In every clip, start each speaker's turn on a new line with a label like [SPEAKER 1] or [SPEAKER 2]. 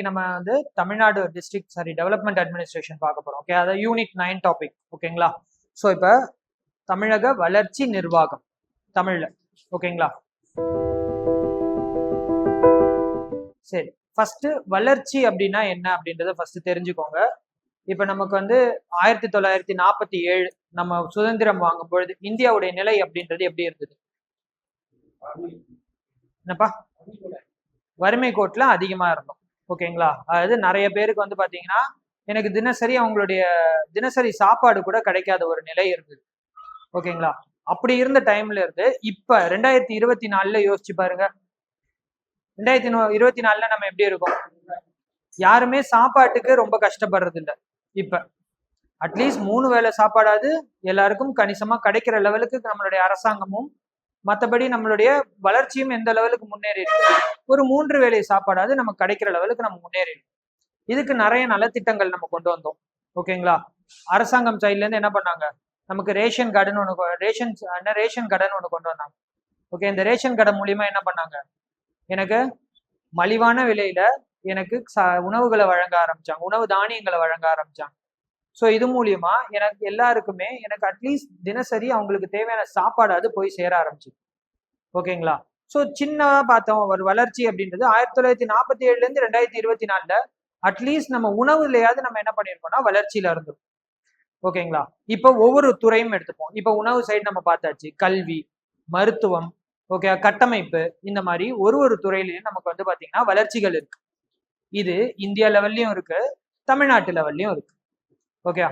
[SPEAKER 1] நம்ம வந்து Tamil Nadu development administration பார்க்க போறோம். ஓகே, அதாவது யூனிட் 9 டாபிக். ஓகேங்களா? ஸோ இப்போ தமிழக வளர்ச்சி நிர்வாகம் தமிழ்ல. ஓகேங்களா? சரி, ஃபர்ஸ்ட் வளர்ச்சி அப்படின்னா என்ன அப்படின்றத ஃபர்ஸ்ட் தெரிஞ்சுக்கோங்க. இப்ப நமக்கு வந்து 1947 நம்ம சுதந்திரம் வாங்கும் பொழுது இந்தியாவுடைய நிலை அப்படின்றது எப்படி இருந்தது? என்னப்பா? வறுமை கோட்ல அதிகமா இருந்தோம். ஓகேங்களா? அதாவது நிறைய பேருக்கு வந்து பாத்தீங்கன்னா எனக்கு தினசரி அவங்களுடைய தினசரி சாப்பாடு கூட கிடைக்காத ஒரு நிலை இருந்தது. ஓகேங்களா? அப்படி இருந்த டைம்ல இருந்து இப்ப 2024 யோசிச்சு பாருங்க. 2024 நம்ம எப்படி இருக்கோம்? யாருமே சாப்பாட்டுக்கு ரொம்ப கஷ்டப்படுறது இல்லை. இப்ப அட்லீஸ்ட் 3 வேளை சாப்பாடாது எல்லாருக்கும் கணிசமா கிடைக்கிற லெவலுக்கு நம்மளுடைய அரசாங்கமும் மற்றபடி நம்மளுடைய வளர்ச்சியும் எந்த லெவலுக்கு முன்னேறி இருக்கு. ஒரு 3 வேளை சாப்பாடாது நமக்கு கிடைக்கிற லெவலுக்கு நம்ம முன்னேறி. இதுக்கு நிறைய நலத்திட்டங்கள் நம்ம கொண்டு வந்தோம். ஓகேங்களா? அரசாங்கம் சைட்ல இருந்து என்ன பண்ணாங்க, நமக்கு ரேஷன் கடன் ஒண்ணு கொண்டு வந்தாங்க. ஓகே, இந்த ரேஷன் கடை மூலியமா என்ன பண்ணாங்க, எனக்கு மலிவான விலையில எனக்கு உணவுகளை வழங்க ஆரம்பிச்சாங்க, உணவு தானியங்களை வழங்க ஆரம்பிச்சாங்க. ஸோ இது மூலியமா எனக்கு எல்லாருக்குமே எனக்கு அட்லீஸ்ட் தினசரி அவங்களுக்கு தேவையான சாப்பாடாவது போய் சேர ஆரம்பிச்சு. ஓகேங்களா? ஸோ சின்னதா பார்த்தோம் ஒரு வளர்ச்சி அப்படின்றது 1947 இருந்து 2024 அட்லீஸ்ட் நம்ம உணவுலையாவது நம்ம என்ன பண்ணிருக்கோம்னா வளர்ச்சியில இருந்தோம். ஓகேங்களா? இப்போ ஒவ்வொரு துறையும் எடுத்துப்போம். இப்போ உணவு சைடு நம்ம பார்த்தாச்சு, கல்வி, மருத்துவம், ஓகே, கட்டமைப்பு, இந்த மாதிரி ஒரு துறையிலையும் நமக்கு வந்து பாத்தீங்கன்னா வளர்ச்சிகள் இருக்கு. இது இந்தியா லெவல்லையும் இருக்கு, தமிழ்நாட்டு லெவல்லையும் இருக்கு. ஓகே,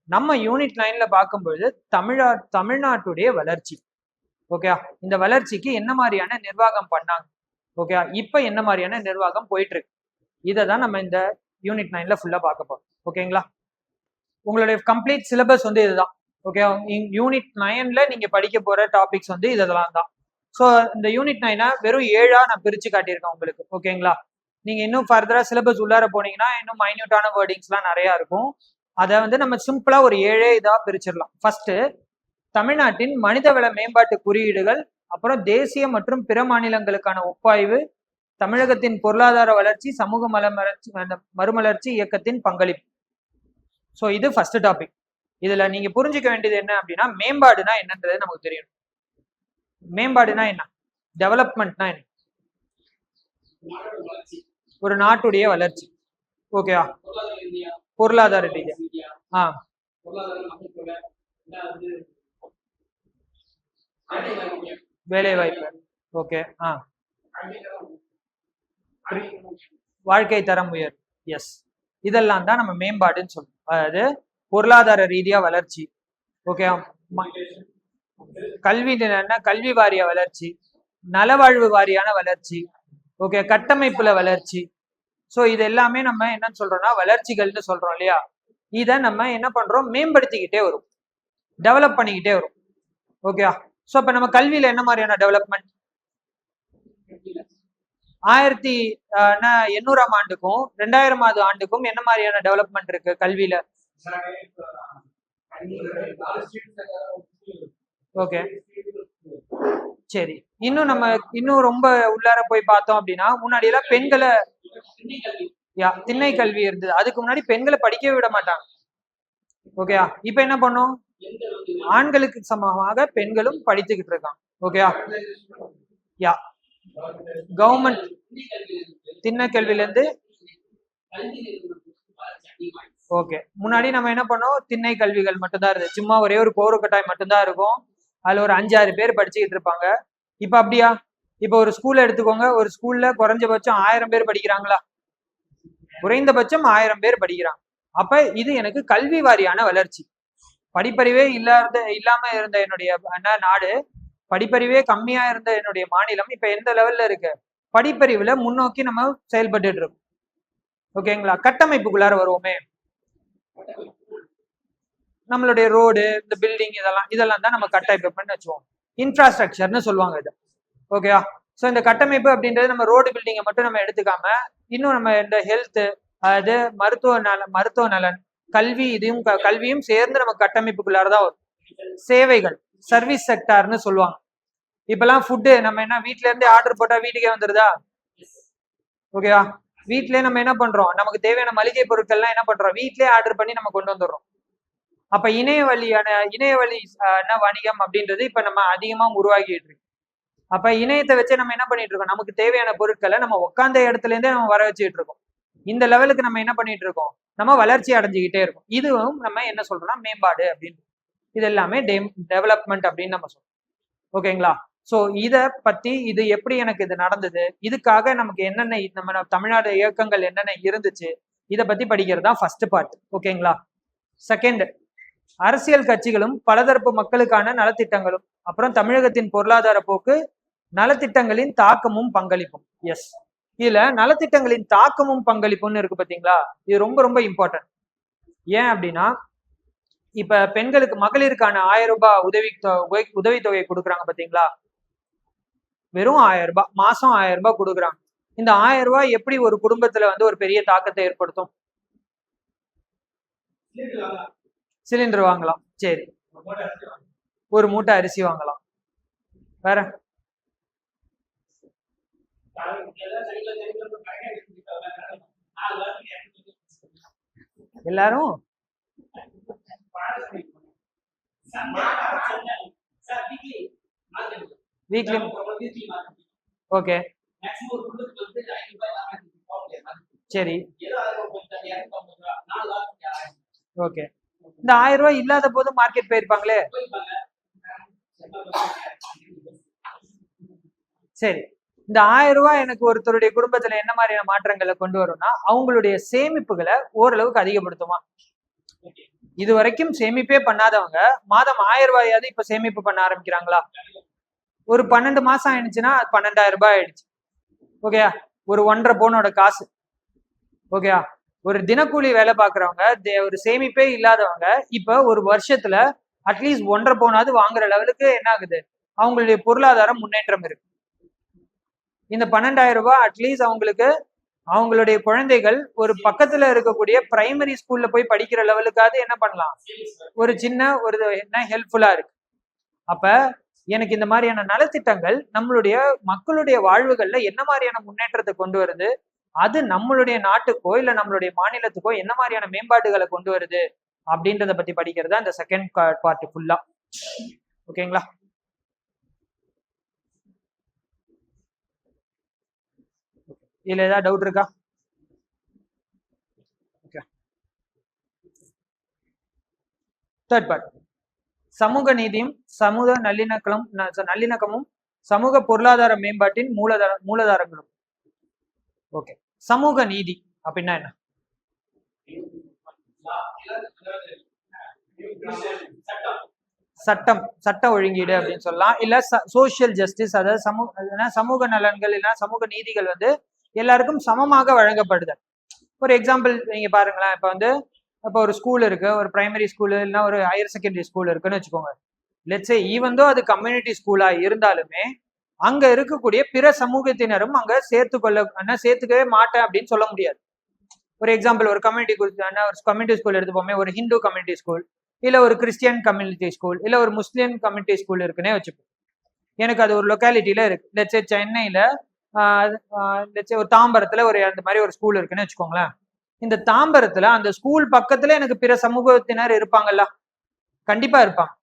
[SPEAKER 1] நம்ம யூனிட் 9ல பார்க்கும்பொழுது தமிழ்நாட்டுடைய வளர்ச்சி. ஓகே, இந்த வளர்ச்சிக்கு என்ன மாதிரியான நிர்வாகம் பண்ணாங்க, ஓகே, இப்ப என்ன மாதிரியான நிர்வாகம் போயிட்டு இருக்கு, இதை தான் நம்ம இந்த யூனிட் 9ல ஃபுல்லா பார்க்க போறோம். ஓகேங்களா? உங்களுடைய கம்ப்ளீட் சிலபஸ் வந்து இதுதான். ஓகே, யூனிட் 9ல நீங்க படிக்க போற டாபிக்ஸ் வந்து இதெல்லாம் தான். ஸோ இந்த யூனிட் 9 வெறும் 7ஆ நான் பிரிச்சு காட்டியிருக்கேன் உங்களுக்கு. ஓகேங்களா? நீங்க இன்னும் ஃபர்தரா சிலபஸ் உள்ளார போனீங்கன்னா இன்னும் மைன்யூட்டான வேர்டிங்ஸ்லாம் நிறைய இருக்கும். அதை வந்து நம்ம சிம்பிளா ஒரு 7 இதா பிரிச்சிடலாம். ஃபர்ஸ்ட் தமிழ்நாட்டின் மனிதவள மேம்பாட்டு குறியீடுகள், அப்புறம் தேசிய மற்றும் பிற மாநிலங்களுக்கான ஒப்பாய்வு, தமிழகத்தின் பொருளாதார வளர்ச்சி, சமூக மறுமலர்ச்சி இயக்கத்தின் பங்களிப்பு. ஸோ இது ஃபர்ஸ்ட் டாபிக். இதுல நீங்க புரிஞ்சுக்க வேண்டியது என்ன அப்படின்னா, மேம்பாடுனா என்னன்றது நமக்கு தெரியணும். மேம்பாடுனா என்ன, டெவலப்மெண்ட்னா என்ன, ஒரு நாட்டுடைய வளர்ச்சி. ஓகேவா? பொருளாதார ரீதியா வேலை வாய்ப்பு, ஓகே, வாழ்க்கை தரம் உயர், எஸ், இதெல்லாம் தான் நம்ம மேம்பாடுன்னு சொல்றோம். அதாவது பொருளாதார ரீதியா வளர்ச்சி, ஓகே, கல்வி வாரிய வளர்ச்சி, நலவாழ்வு வாரியான வளர்ச்சி, ஓகே, கட்டமைப்புல வளர்ச்சி. ஸோ இது எல்லாமே நம்ம என்னன்னு சொல்றோம்னா வளர்ச்சிகள்னு சொல்றோம் இல்லையா? இதை நம்ம என்ன பண்றோம், மேம்படுத்திக்கிட்டே வரும், டெவலப் பண்ணிக்கிட்டே வரும். ஓகே, ஸோ இப்ப நம்ம கல்வியில என்ன மாதிரியான டெவலப்மெண்ட், 1800ஆம் ஆண்டுக்கும் 2000ஆவது ஆண்டுக்கும் என்ன மாதிரியான டெவலப்மெண்ட் இருக்கு கல்வியில? ஓகே, சரி. இன்னும் ரொம்ப உள்ளார போய் பார்த்தோம் அப்படின்னா, முன்னாடி எல்லாம் பெண்களை திண்ணை கல்வி இருந்தது. அதுக்கு முன்னாடி பெண்களை படிக்கவே விட மாட்டாங்க. ஓகேயா? இப்ப என்ன பண்ணும், ஆண்களுக்கு சமமாக பெண்களும் படித்துக்கிட்டு இருக்காங்க. ஓகேயா? யா, கவர்மெண்ட் திண்ணை கல்வியில இருந்து, ஓகே, முன்னாடி நம்ம என்ன பண்ணோம், திண்ணை கல்விகள் மட்டும்தான் இருந்தது. சும்மா ஒரே ஒரு கோருக்கட்டாய் மட்டும்தான் இருக்கும். அதுல ஒரு 5-6 பேர் படிச்சுக்கிட்டு இருப்பாங்க. இப்ப அப்படியா? இப்ப ஒரு ஸ்கூல்ல எடுத்துக்கோங்க, ஒரு ஸ்கூல்ல குறைஞ்சபட்சம் 1000 பேர் படிக்கிறாங்களா? குறைந்தபட்சம் 1000 பேர் படிக்கிறாங்க. அப்ப இது எனக்கு கல்வி வாரியான வளர்ச்சி. படிப்பறிவே இல்லாம இருந்த என்னுடைய நாடு, படிப்பறிவே கம்மியா இருந்த என்னுடைய மாநிலம் இப்ப எந்த லெவல்ல இருக்கு, படிப்பறிவுல முன்னோக்கி நம்ம செயல்பட்டு இருக்கோம். ஓகேங்களா? கட்டமைப்புக்குள்ளார வருவோமே, நம்மளுடைய ரோடு, இந்த பில்டிங், இதெல்லாம் தான் நம்ம கட்டமைப்புன்னு வச்சுவோம், இன்ஃப்ராஸ்ட்ரக்சர்னு சொல்லுவாங்க இது. ஓகேவா? ஸோ இந்த கட்டமைப்பு அப்படின்றது நம்ம ரோடு பில்டிங்கை மட்டும் நம்ம எடுத்துக்காம இன்னும் நம்ம இந்த ஹெல்த், அதாவது மருத்துவ நலன், கல்வி, கல்வியும் சேர்ந்து நம்ம கட்டமைப்புக்குள்ளாரதான் வரும். சேவைகள், சர்வீஸ் செக்டார்னு சொல்லுவாங்க. இப்பெல்லாம் ஃபுட்டு நம்ம என்ன வீட்டுல இருந்தே ஆர்டர் போட்டா வீட்டுக்கே வந்துருதா? ஓகேவா? வீட்லயே நம்ம என்ன பண்றோம், நமக்கு தேவையான மளிகை பொருட்கள்லாம் என்ன பண்றோம், வீட்லயே ஆர்டர் பண்ணி நம்ம கொண்டு வந்துடுறோம். அப்ப இணையவழி வணிகம் அப்படின்றது இப்ப நம்ம அதிகமா உருவாக்கிட்டு இருக்கு. அப்ப இணையத்தை வச்சு நம்ம என்ன பண்ணிட்டு இருக்கோம், நமக்கு தேவையான பொருட்களை நம்ம உட்கார்ந்த இடத்துல இருந்தே நம்ம வர வச்சுட்டு இருக்கோம். இந்த லெவலுக்கு நம்ம என்ன பண்ணிட்டு இருக்கோம், நம்ம வளர்ச்சி அடைஞ்சுக்கிட்டே இருக்கும். இதுவும் நம்ம என்ன சொல்றோம்னா மேம்பாடு அப்படின்னு. இது எல்லாமே டெவலப்மெண்ட் அப்படின்னு நம்ம சொல்றோம். ஓகேங்களா? சோ இத பத்தி இது எப்படி எனக்கு இது நடந்தது, இதுக்காக நமக்கு என்னென்ன நம்ம தமிழ்நாடு இயக்கங்கள் என்னென்ன இருந்துச்சு, இதை பத்தி படிக்கிறது தான் ஃபர்ஸ்ட் பார்ட். ஓகேங்களா? செகண்ட், அரசியல் கட்சிகளும் பலதரப்பு மக்களுக்கான நலத்திட்டங்களும், அப்புறம் தமிழகத்தின் பொருளாதார போக்கு, நலத்திட்டங்களின் தாக்கமும் பங்களிப்பும். எஸ், இதுல நலத்திட்டங்களின் தாக்கமும் பங்களிப்பும்னு இருக்கு பாத்தீங்களா, இது ரொம்ப ரொம்ப இம்பார்ட்டன்ட். ஏன் அப்படின்னா, இப்ப பெண்களுக்கு மகளிருக்கான 1000 ரூபாய் உதவித்தொகை கொடுக்குறாங்க பாத்தீங்களா, வெறும் 1000 ரூபாய், மாசம் 1000 ரூபாய் கொடுக்குறாங்க. இந்த 1000 ரூபாய் எப்படி ஒரு குடும்பத்துல வந்து ஒரு பெரிய தாக்கத்தை ஏற்படுத்தும்? சிலிண்டர் வாங்கலாம், சரி, ஒரு மூட்டை அரிசி வாங்கலாம், வேற எல்லாரும் வீக்லி, ஓகே, சரி, ஓகே. இந்த 1000 ரூபாய் இல்லாத போது மார்க்கெட் போயிருப்பாங்களே, சரி. இந்த 1000 ரூபாய் எனக்கு ஒருத்தருடைய குடும்பத்துல என்ன மாதிரியான மாற்றங்களை கொண்டு வரும்னா, அவங்களுடைய சேமிப்புகளை ஓரளவுக்கு அதிகப்படுத்துமா? இது வரைக்கும் சேமிப்பே பண்ணாதவங்க மாதம் 1000 ரூபாயாவது இப்ப சேமிப்பு பண்ண ஆரம்பிக்கிறாங்களா? ஒரு 12 மாசம் ஆயிடுச்சுன்னா 12,000 ரூபாய் ஆயிடுச்சு. ஓகே, ஒரு 1.5 பவுனோட காசு. ஓகே, ஒரு தினக்கூலி வேலை பாக்குறவங்க, ஒரு சேமிப்பே இல்லாதவங்க இப்ப ஒரு வருஷத்துல அட்லீஸ்ட் 1.5 பவுனாவது வாங்குற லெவலுக்கு என்ன ஆகுது, அவங்களுடைய பொருளாதாரம் முன்னேற்றம் இருக்கு. இந்த 12,000 ரூபாய் அட்லீஸ்ட் அவங்களுக்கு அவங்களுடைய குழந்தைகள் ஒரு பக்கத்துல இருக்கக்கூடிய பிரைமரி ஸ்கூல்ல போய் படிக்கிற லெவலுக்காவது என்ன பண்ணலாம், ஒரு சின்ன ஒரு என்ன ஹெல்ப்ஃபுல்லா இருக்கு. அப்ப எனக்கு இந்த மாதிரியான நலத்திட்டங்கள் நம்மளுடைய மக்களுடைய வாழ்வுகள்ல என்ன மாதிரியான முன்னேற்றத்தை கொண்டு வருது, அது நம்மளுடைய நாட்டுக்கோ இல்ல நம்மளுடைய மாநிலத்துக்கோ என்ன மாதிரியான மேம்பாடுகளை கொண்டு வருது அப்படின்றத பத்தி படிக்கிறதா இந்த செகண்ட் பார்ட் ஃபுல்லா. ஓகேங்களா? இதுல ஏதாவது டவுட் இருக்கா? தேர்ட் பார்ட், சமூக நீதியும் சமூக நல்லிணக்கமும் சமூக பொருளாதார மேம்பாட்டின் மூலதாரங்களும். ஓகே, சமூக நீதி அப்படின்னா என்ன? சட்ட ஒழுங்கீடு அப்படின்னு சொல்லலாம், இல்ல சோசியல் ஜஸ்டிஸ், அதாவது சமூக நலன்கள் இல்ல சமூக நீதிகள் வந்து எல்லாருக்கும் சமமாக வழங்கப்படுது. ஒரு எக்ஸாம்பிள் நீங்க பாருங்களேன், இப்ப வந்து இப்போ ஒரு ஸ்கூல் இருக்கு, ஒரு பிரைமரி ஸ்கூல் இல்லைன்னா ஒரு ஹையர் செகண்டரி ஸ்கூல் இருக்குன்னு வச்சுக்கோங்க. லெட்ஸ் சே ஈவன் தோ அது கம்யூனிட்டி ஸ்கூலா இருந்தாலுமே அங்க இருக்கக்கூடிய பிற சமூகத்தினரும் அங்க சேர்த்துக்கவே மாட்டேன் அப்படின்னு சொல்ல முடியாது. ஒரு எக்ஸாம்பிள், ஒரு கம்யூனிட்டி ஸ்கூல் எடுத்துப்போமே, ஒரு ஹிந்து கம்யூனிட்டி ஸ்கூல் இல்ல ஒரு கிறிஸ்டியன் கம்யூனிட்டி ஸ்கூல் இல்ல ஒரு முஸ்லிம் கம்யூனிட்டி ஸ்கூல் இருக்குன்னே வச்சுப்போம். எனக்கு அது ஒரு லொக்காலிட்டியில இருக்கு. லெட்ஸ் சே சென்னையில ஒரு தாம்பரத்துல ஒரு அந்த மாதிரி ஒரு ஸ்கூல் இருக்குன்னு வச்சுக்கோங்களேன். இந்த தாம்பரத்துல அந்த ஸ்கூல் பக்கத்துல எனக்கு பிற சமூகத்தினர் இருப்பாங்கல்ல, கண்டிப்பா இருப்பாங்க.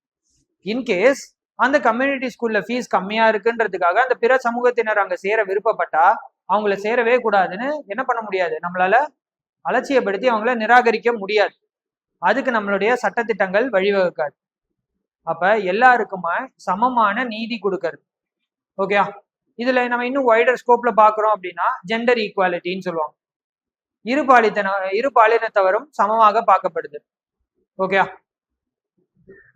[SPEAKER 1] இன்கேஸ் அந்த கம்யூனிட்டி ஸ்கூல்ல ஃபீஸ் கம்மியா இருக்குன்றதுக்காக அந்த பிற சமூகத்தினர் அங்க சேர விருப்பப்பட்டா அவங்கள சேரவே கூடாதுன்னு என்ன பண்ண முடியாது, நம்மளால அலட்சியப்படுத்தி அவங்கள நிராகரிக்க முடியாது. அதுக்கு நம்மளுடைய சட்டத்திட்டங்கள் வழிவகுக்காது. அப்ப எல்லாருக்குமே சமமான நீதி கொடுக்கறது. ஓகே, இதுல நம்ம இன்னும் வைடர் ஸ்கோப்ல பாக்குறோம் அப்படின்னா ஜெண்டர் ஈக்குவாலிட்டின்னு சொல்லுவாங்க. இரு பாலினத்தவரும் சமமாக பார்க்கப்படுது. ஓகே,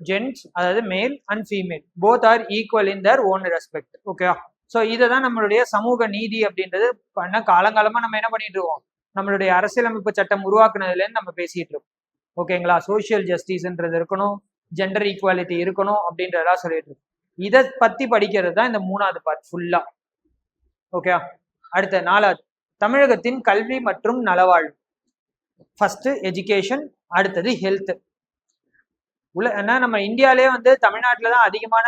[SPEAKER 1] ஜென்ஸ் அதாவது male and female both are equal in their own respect. Okay, so இதை தான் நம்மளுடைய சமூக நீதி அப்படின்றது பண்ண காலங்காலமா நம்ம என்ன பண்ணிட்டு இருக்கோம், நம்மளுடைய அரசியலமைப்பு சட்டம் உருவாக்குனதுல இருந்து நம்ம பேசிட்டு இருக்கோம். ஓகேங்களா? சோசியல் ஜஸ்டிஸ்ன்றது இருக்கணும், ஜெண்டர் ஈக்குவாலிட்டி இருக்கணும் அப்படின்றதெல்லாம் சொல்லிட்டு இருக்கோம். இதை பத்தி படிக்கிறது தான் இந்த 3வது பார்ட் ஃபுல்லா. ஓகே, அடுத்த 4வது தமிழகத்தின் கல்வி மற்றும் நலவாழ்வு. ஃபர்ஸ்ட் எஜுகேஷன், அடுத்தது ஹெல்த். ஏன்னா நம்ம இந்தியாலே வந்து தமிழ்நாட்டுல தான் அதிகமான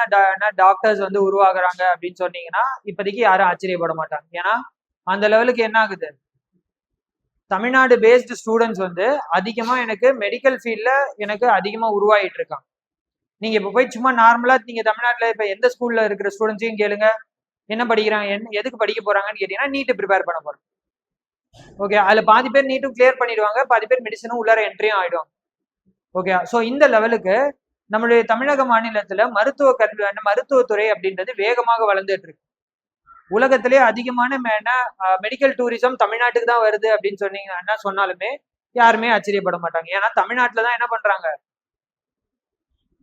[SPEAKER 1] டாக்டர்ஸ் வந்து உருவாகுறாங்க அப்படின்னு சொன்னீங்கன்னா இப்போதைக்கு யாரும் ஆச்சரியப்பட மாட்டாங்க. ஏன்னா அந்த லெவலுக்கு என்ன ஆகுது, தமிழ்நாடு பேஸ்டு ஸ்டூடெண்ட்ஸ் வந்து அதிகமா எனக்கு மெடிக்கல் ஃபீல்ட்ல எனக்கு அதிகமா உருவாகிட்டு இருக்காங்க. நீங்க இப்ப போய் சும்மா நார்மலா நீங்க தமிழ்நாட்டுல இப்ப எந்த ஸ்கூல்ல இருக்கிற ஸ்டூடெண்ட்ஸையும் கேளுங்க, என்ன படிக்கிறாங்க, எதுக்கு படிக்க போறாங்கன்னு கேட்டீங்கன்னா நீட் ப்ரிப்பேர் பண்ண போறோம். ஓகே, அதுல பாதி பேர் நீட்டும் கிளியர் பண்ணிடுவாங்க, பாதி பேர் மெடிசனும் உள்ளார என்ட்ரியும் ஆயிடுவாங்க. ஓகே, ஸோ இந்த லெவலுக்கு நம்மளுடைய தமிழக மாநிலத்துல மருத்துவ கல்வி மருத்துவத்துறை அப்படின்றது வேகமாக வளர்ந்துட்டு இருக்கு. உலகத்திலே அதிகமான மெடிக்கல் டூரிசம் தமிழ்நாட்டுக்கு தான் வருது அப்படின்னு சொன்னீங்கன்னா சொன்னாலுமே யாருமே ஆச்சரியப்பட மாட்டாங்க. ஏன்னா தமிழ்நாட்டுல தான் என்ன பண்றாங்க,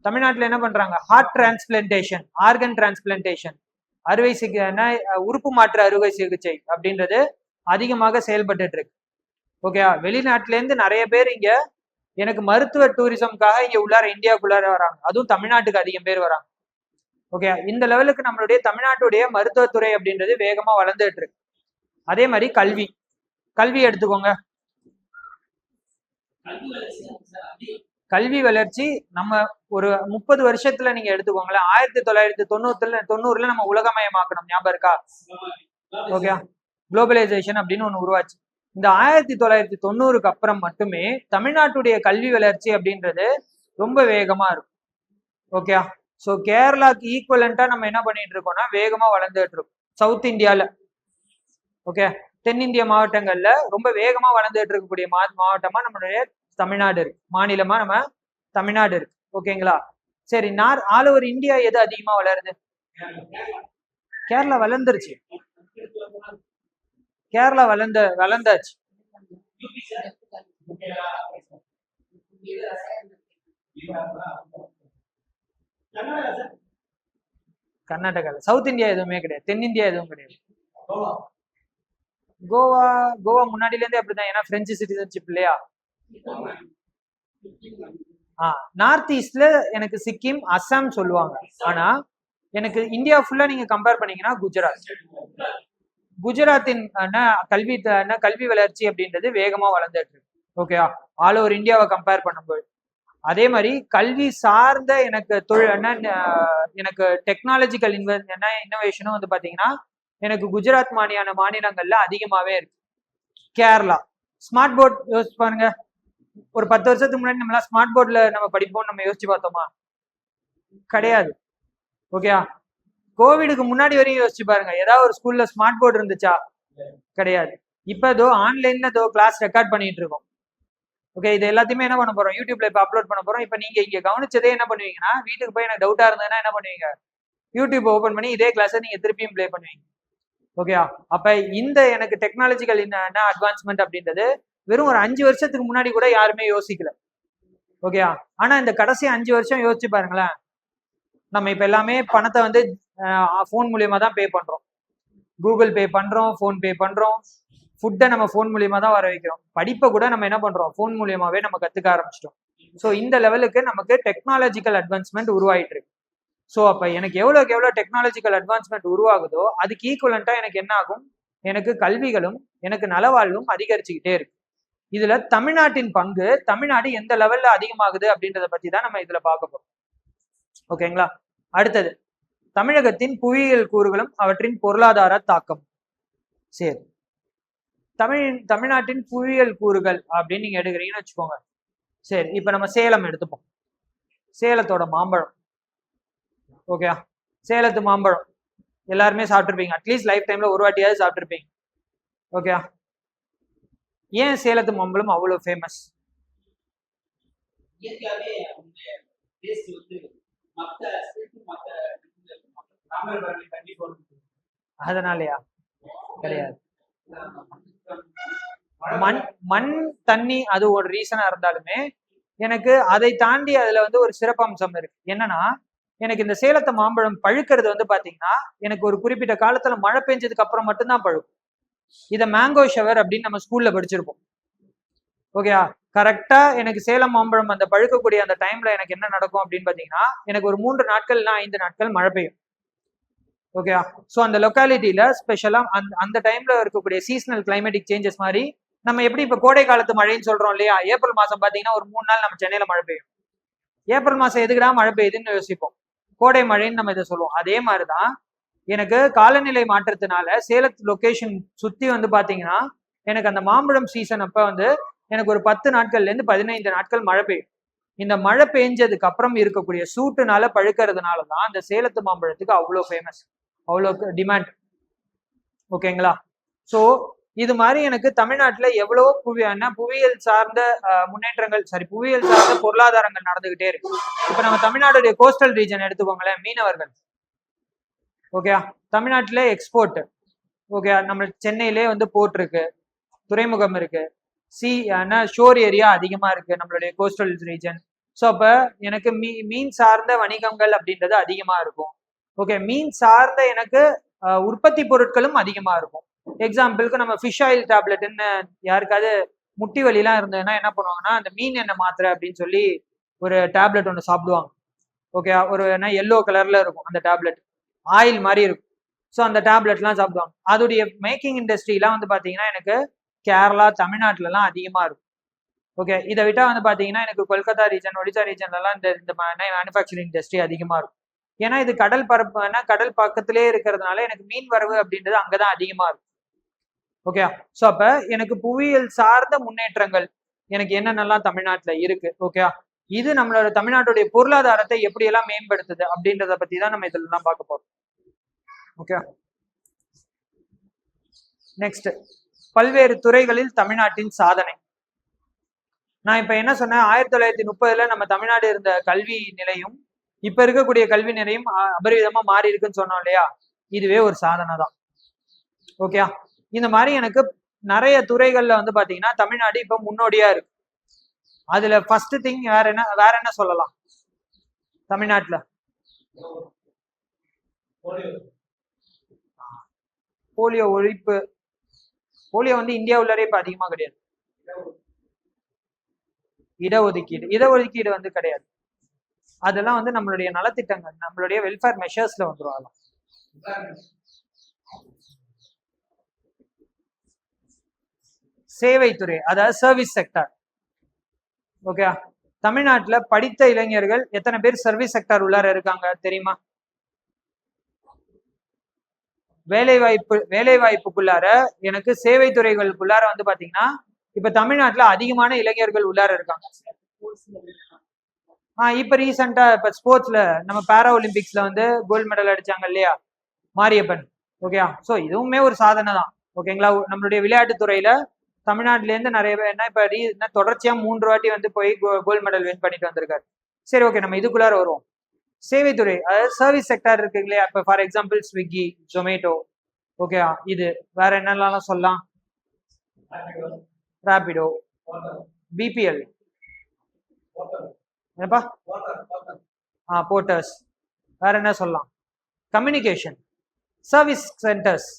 [SPEAKER 1] தமிழ்நாட்டுல என்ன பண்றாங்க, ஹார்ட் டிரான்ஸ்பிளான்டேஷன், ஆர்கன் டிரான்ஸ்பிளான்டேஷன், அறுவை சிகிச்சை, உறுப்பு மாற்று அறுவை சிகிச்சை அப்படின்றது அதிகமாக செயல்பட்டு இருக்கு. ஓகே, வெளிநாட்டுல இருந்து நிறைய பேர் இங்க எனக்கு மருத்துவ டூரிசம்காக இங்க உள்ளார இந்தியாவுக்குள்ளார வராங்க, அதுவும் தமிழ்நாட்டுக்கு அதிகம் பேர் வராங்க. ஓகே, இந்த லெவலுக்கு நம்மளுடைய தமிழ்நாட்டுடைய மருத்துவத்துறை அப்படின்றது வேகமா வளர்ந்துட்டு இருக்கு. அதே மாதிரி கல்வி, கல்வி எடுத்துக்கோங்க. கல்வி வளர்ச்சி நம்ம ஒரு 30 வருஷத்துல நீங்க எடுத்துக்கோங்களேன். 1990 நம்ம உலகமயமாக்கணும், ஞாபகம் இருக்கா? ஓகே, குளோபலைசேஷன் அப்படின்னு ஒண்ணு உருவாச்சு. இந்த 1990க்கு அப்புறம் மட்டுமே தமிழ்நாட்டுடைய கல்வி வளர்ச்சி அப்படின்றது ரொம்ப வேகமா இருக்கும். ஓகே, ஸோ கேரளாக்கு ஈக்குவலண்டா நம்ம என்ன பண்ணிட்டு இருக்கோம்னா வேகமா வளர்ந்துட்டு இருக்கோம் சவுத் இந்தியால. ஓகே, தென்னிந்திய மாவட்டங்கள்ல ரொம்ப வேகமா வளர்ந்துட்டு இருக்கக்கூடிய மாவட்டமா நம்மளுடைய தமிழ்நாடு இருக்கு, மாநிலமா நம்ம தமிழ்நாடு இருக்கு. ஓகேங்களா? சரி, ஆல் ஓவர் இந்தியா எது அதிகமா வளருது? கேரளா வளர்ந்துருச்சு, கேரளா வளர்ந்தாச்சு. கர்நாடகா, சவுத் இந்தியா எதுவுமே கிடையாது, தென்னிந்தியா எதுவும் கிடையாது. கோவா, கோவா முன்னாடில இருந்தே அப்படிதான், ஏன்னா பிரெஞ்சு சிட்டிசன்ஷிப் இல்லையா. நார்த் ஈஸ்ட்ல எனக்கு சிக்கிம், அஸ்ஸாம் சொல்லுவாங்க. ஆனா எனக்கு இந்தியா ஃபுல்லா நீங்க கம்பேர் பண்ணீங்கன்னா குஜராத், குஜராத்தின் கல்வி வளர்ச்சி அப்படின்றது வேகமா வளர்ந்துட்டு இருக்கு. ஓகேயா, ஆல் ஓவர் இந்தியாவை கம்பேர் பண்ணும்போது. அதே மாதிரி கல்வி சார்ந்த எனக்கு எனக்கு டெக்னாலஜிக்கல் இன்னோவேஷனும் வந்து பாத்தீங்கன்னா எனக்கு குஜராத் மாநிலங்கள்ல அதிகமாவே இருக்கு. கேரளா ஸ்மார்ட் போர்ட் யோசிச்சு பாருங்க, ஒரு 10 வருஷத்துக்கு முன்னாடி நம்மளா ஸ்மார்ட் போர்ட்ல நம்ம படிப்போம் நம்ம யோசிச்சு பார்த்தோமா? கிடையாது. ஓகே, கோவிடுக்கு முன்னாடி வரையும் யோசிச்சு பாருங்க, ஏதாவது ஒரு ஸ்கூல்ல ஸ்மார்ட் போர்டு இருந்துச்சா? கிடையாது. இப்ப ஏதோ ஆன்லைன்ல ஏதோ கிளாஸ் ரெக்கார்ட் பண்ணிட்டு இருக்கோம். ஓகே, இது எல்லாத்தையுமே என்ன பண்ண போறோம், யூடியூப்ல இப்ப அப்லோட் பண்ண போறோம். இப்ப நீங்க இங்க கவனிச்சதே என்ன பண்ணுவீங்கன்னா, வீட்டுக்கு போய் எனக்கு டவுட்டா இருந்ததுன்னா என்ன பண்ணுவீங்க, யூடியூப் ஓபன் பண்ணி இதே கிளாஸை நீங்க திருப்பியும் பிளே பண்ணுவீங்க. ஓகே, அப்ப இந்த எனக்கு டெக்னாலஜிக்கல் அட்வான்ஸ்மெண்ட் அப்படின்றது வெறும் ஒரு 5 வருஷத்துக்கு முன்னாடி கூட யாருமே யோசிக்கல. ஓகே, ஆனா இந்த கடைசி 5 வருஷம் யோசிச்சு பாருங்களேன், நம்ம இப்ப எல்லாமே பணத்தை வந்து போன் மூலியமா தான் பே பண்றோம், கூகுள் பே பண்றோம், போன் பே பண்றோம், ஃபுட்டை நம்ம போன் மூலியமா தான் வர வைக்கிறோம், படிப்பை கூட நம்ம என்ன பண்றோம் போன் மூலியமாவே நம்ம கத்துக்க ஆரம்பிச்சிட்டோம். ஸோ இந்த லெவலுக்கு நமக்கு டெக்னாலஜிக்கல் அட்வான்ஸ்மெண்ட் உருவாயிட்டு இருக்கு. ஸோ அப்ப எனக்கு எவ்வளவுக்கு எவ்வளவு டெக்னாலஜிக்கல் அட்வான்ஸ்மெண்ட் உருவாகுதோ அதுக்கு ஈக்குவலண்டா எனக்கு என்ன ஆகும், எனக்கு கல்விகளும் எனக்கு நலவாழ்வும் அதிகரிச்சுக்கிட்டே இருக்கு. இதுல தமிழ்நாட்டின் பங்கு, தமிழ்நாடு எந்த லெவல்ல அதிகமாகுது அப்படின்றத பத்தி தான் நம்ம இதுல பார்க்க போறோம். ஓகேங்களா? அடுத்தது தமிழகத்தின் புவியியல் கூறுகளும் அவற்றின் பொருளாதார தாக்கம். சரி, தமிழ்நாட்டின் புவியியல் கூறுகள் அப்படின்னு நீங்க எடுக்கிறீங்கன்னு வச்சுக்கோங்க. சரி, இப்ப நம்ம சேலம் எடுத்துப்போம். சேலத்தோட மாம்பழம். ஓகே, சேலத்து மாம்பழம் எல்லாருமே சாப்பிட்டுருப்பீங்க, அட்லீஸ்ட் லைஃப் டைம்ல ஒரு வாட்டியாவது சாப்பிட்டுருப்பீங்க. ஓகே, ஏன் சேலத்து மாம்பழம் அவ்வளவு ஃபேமஸ்? அதனாலயா? கிடையாது. மண் தண்ணி அது ஒரு ரீசனா இருந்தாலுமே எனக்கு அதை தாண்டி அதுல வந்து ஒரு சிறப்பம்சம் இருக்கு. என்னன்னா, எனக்கு இந்த சேலத்து மாம்பழம் பழுக்கிறது வந்து பாத்தீங்கன்னா எனக்கு ஒரு குறிப்பிட்ட காலத்துல மழை பெஞ்சதுக்கு அப்புறம் மட்டும்தான் பழுக்கும். இத மேங்கோ ஷவர் அப்படின்னு நம்ம ஸ்கூல்ல படிச்சிருப்போம். ஓகே, கரெக்டா எனக்கு சேலம் மாம்பழம் அந்த பழுக்கக்கூடிய அந்த டைம்ல எனக்கு என்ன நடக்கும் அப்படின்னு பாத்தீங்கன்னா எனக்கு ஒரு 3 நாட்கள் 5 நாட்கள் மழை பெய்யும். ஓகே, ஸோ அந்த லொக்காலிட்டியில ஸ்பெஷலா அந்த டைம்ல இருக்கக்கூடிய சீசனல் கிளைமேட்டிக் சேஞ்சஸ் மாதிரி நம்ம எப்படி இப்ப கோடை காலத்து மழைன்னு சொல்றோம் இல்லையா, ஏப்ரல் மாசம் பாத்தீங்கன்னா ஒரு 3 நாள் நம்ம சென்னையில மழை பெய்யும். ஏப்ரல் மாசம் எதுக்குடா மழை பெய்யுதுன்னு யோசிப்போம், கோடை மழைன்னு நம்ம இதை சொல்லுவோம். அதே மாதிரிதான் எனக்கு காலநிலை மாற்றத்தினால சேலத்து லொகேஷன் சுத்தி வந்து பாத்தீங்கன்னா எனக்கு அந்த மாம்பழம் சீசன் அப்ப வந்து எனக்கு ஒரு 10 நாட்கள்ல இருந்து 15 நாட்கள் மழை பெய்யும். இந்த மழை பெஞ்சதுக்கு அப்புறம் இருக்கக்கூடிய சூட்டுனால பழுக்கிறதுனாலதான் அந்த சேலத்து மாம்பழத்துக்கு அவ்வளோ ஃபேமஸ், அவ்வளோ டிமாண்ட். ஓகேங்களா? ஸோ இது மாதிரி எனக்கு தமிழ்நாட்டுல எவ்வளவோ புவியியல் சார்ந்த முன்னேற்றங்கள், புவியியல் சார்ந்த பொருளாதாரங்கள் நடந்துகிட்டே இருக்கு. இப்ப நம்ம தமிழ்நாடுடைய கோஸ்டல் ரீஜன் எடுத்துக்கோங்களேன், மீனவர்கள். ஓகே, தமிழ்நாட்டுல எக்ஸ்போர்ட். ஓகே, நம்ம சென்னையிலே வந்து போர்ட் இருக்கு, துறைமுகம் இருக்கு, ஷோர் ஏரியா அதிகமா இருக்கு நம்மளுடைய கோஸ்டல் ரீஜன். ஸோ அப்ப எனக்கு மீன் சார்ந்த வணிகங்கள் அப்படின்றது அதிகமா இருக்கும். ஓகே, மீன் சார்ந்த எனக்கு உற்பத்தி பொருட்களும் அதிகமா இருக்கும். எக்ஸாம்பிளுக்கு நம்ம ஃபிஷ் ஆயில் டேப்லெட்னு யாருக்காவது முட்டி வலிலாம் இருந்ததுன்னா என்ன பண்ணுவாங்கன்னா, அந்த மீன் எண்ணெய் மாத்திரை அப்படின்னு சொல்லி ஒரு டேப்லெட் ஒன்று சாப்பிடுவாங்க. ஓகே, ஒரு எல்லோ கலர்ல இருக்கும் அந்த டேப்லெட், ஆயில் மாதிரி இருக்கும். ஸோ அந்த டேப்லெட்லாம் சாப்பிடுவாங்க. அதோடைய மேக்கிங் இண்டஸ்ட்ரிலாம் வந்து பார்த்தீங்கன்னா எனக்கு கேரளா, தமிழ்நாட்டுலலாம் அதிகமாக இருக்கும். ஓகே, இதை விட்டா வந்து பார்த்தீங்கன்னா எனக்கு கொல்கத்தா ரீஜன், ஒடிசா ரீஜன்லலாம் இந்த மேனுஃபேக்சரிங் இண்டஸ்ட்ரி அதிகமாக இருக்கும். ஏன்னா இது கடல் பரப்புனா கடல் பக்கத்திலே இருக்கிறதுனால எனக்கு மீன் வரவு அப்படின்றது அங்கதான் அதிகமா இருக்கும். ஓகே, ஸோ அப்ப எனக்கு புவியியல் சார்ந்த முன்னேற்றங்கள் எனக்கு என்னென்னலாம் தமிழ்நாட்டுல இருக்கு. ஓகே, இது நம்மளோட தமிழ்நாட்டுடைய பொருளாதாரத்தை எப்படியெல்லாம் மேம்படுத்துது அப்படின்றத பத்தி தான் நம்ம இதுல எல்லாம் பார்க்க போறோம். ஓகே, நெக்ஸ்ட், பல்வேறு துறைகளில் தமிழ்நாட்டின் சாதனை. நான் இப்ப என்ன சொன்னேன், 1930 நம்ம தமிழ்நாடு இருந்த கல்வி நிலையும் இப்ப இருக்கக்கூடிய கல்வி நிலையும் அபரிவிதமா மாறி இருக்குன்னு சொன்னோம் இல்லையா, இதுவே ஒரு சாதனை தான். ஓகே, இந்த மாதிரி எனக்கு நிறைய துறைகள்ல வந்து பாத்தீங்கன்னா தமிழ்நாடு இப்ப முன்னோடியா இருக்கு. அதுல ஃபர்ஸ்ட் திங் வேற என்ன சொல்லலாம் தமிழ்நாட்டுல? போலியோ ஒழிப்பு. போலியோ வந்து இந்தியாவுள்ளே இப்ப அதிகமா கிடையாது. இடஒதுக்கீடு வந்து கிடையாது. அதெல்லாம் வந்து நம்மளுடைய நலத்திட்டங்கள், நம்மளுடைய வெல்ஃபேர் மெஷர்ஸ்ல வந்துடும். சேவைத்துறை, அதாவது சர்வீஸ் செக்டர். ஓகே, தமிழ்நாட்டுல படித்த இளைஞர்கள் எத்தனை பேர் சர்வீஸ் செக்டர் உள்ளார இருக்காங்க தெரியுமா? வேலை வாய்ப்புக்குள்ளார எனக்கு சேவை துறைகளுக்குள்ளார வந்து பாத்தீங்கன்னா இப்ப தமிழ்நாட்டுல அதிகமான இளைஞர்கள் உள்ளார இருக்காங்க. இப்ப ரீசெண்டா இப்ப ஸ்போர்ட்ஸ்ல நம்ம பாரா ஒலிம்பிக்ஸ்ல வந்து கோல்டு மெடல் அடிச்சாங்க இல்லையா, மாரியப்பன். ஓகே, சோ இதுவுமே ஒரு சாதனை தான். ஓகேங்களா? நம்மளுடைய விளையாட்டு துறையில தமிழ்நாட்டுல இருந்து நிறைய பேர் இப்ப தொடர்ச்சியா 3 வாட்டி வந்து போய் கோல்டு மெடல் வின் பண்ணிட்டு வந்திருக்காரு. சரி, ஓகே, நம்ம இதுக்குள்ளார வருவோம். சேவைத்துறை, அதாவது சர்வீஸ் செக்டர் இருக்கு இல்லையா, இப்ப for example Swiggy, Zomato. Okay, இது வேற என்னெல்லாம் சொல்லலாம்? ராபிடோ, பிபிஎல், என்னப்பா, போர்ட்டர்ஸ். வேற என்ன சொல்லலாம்? Communication, service centres.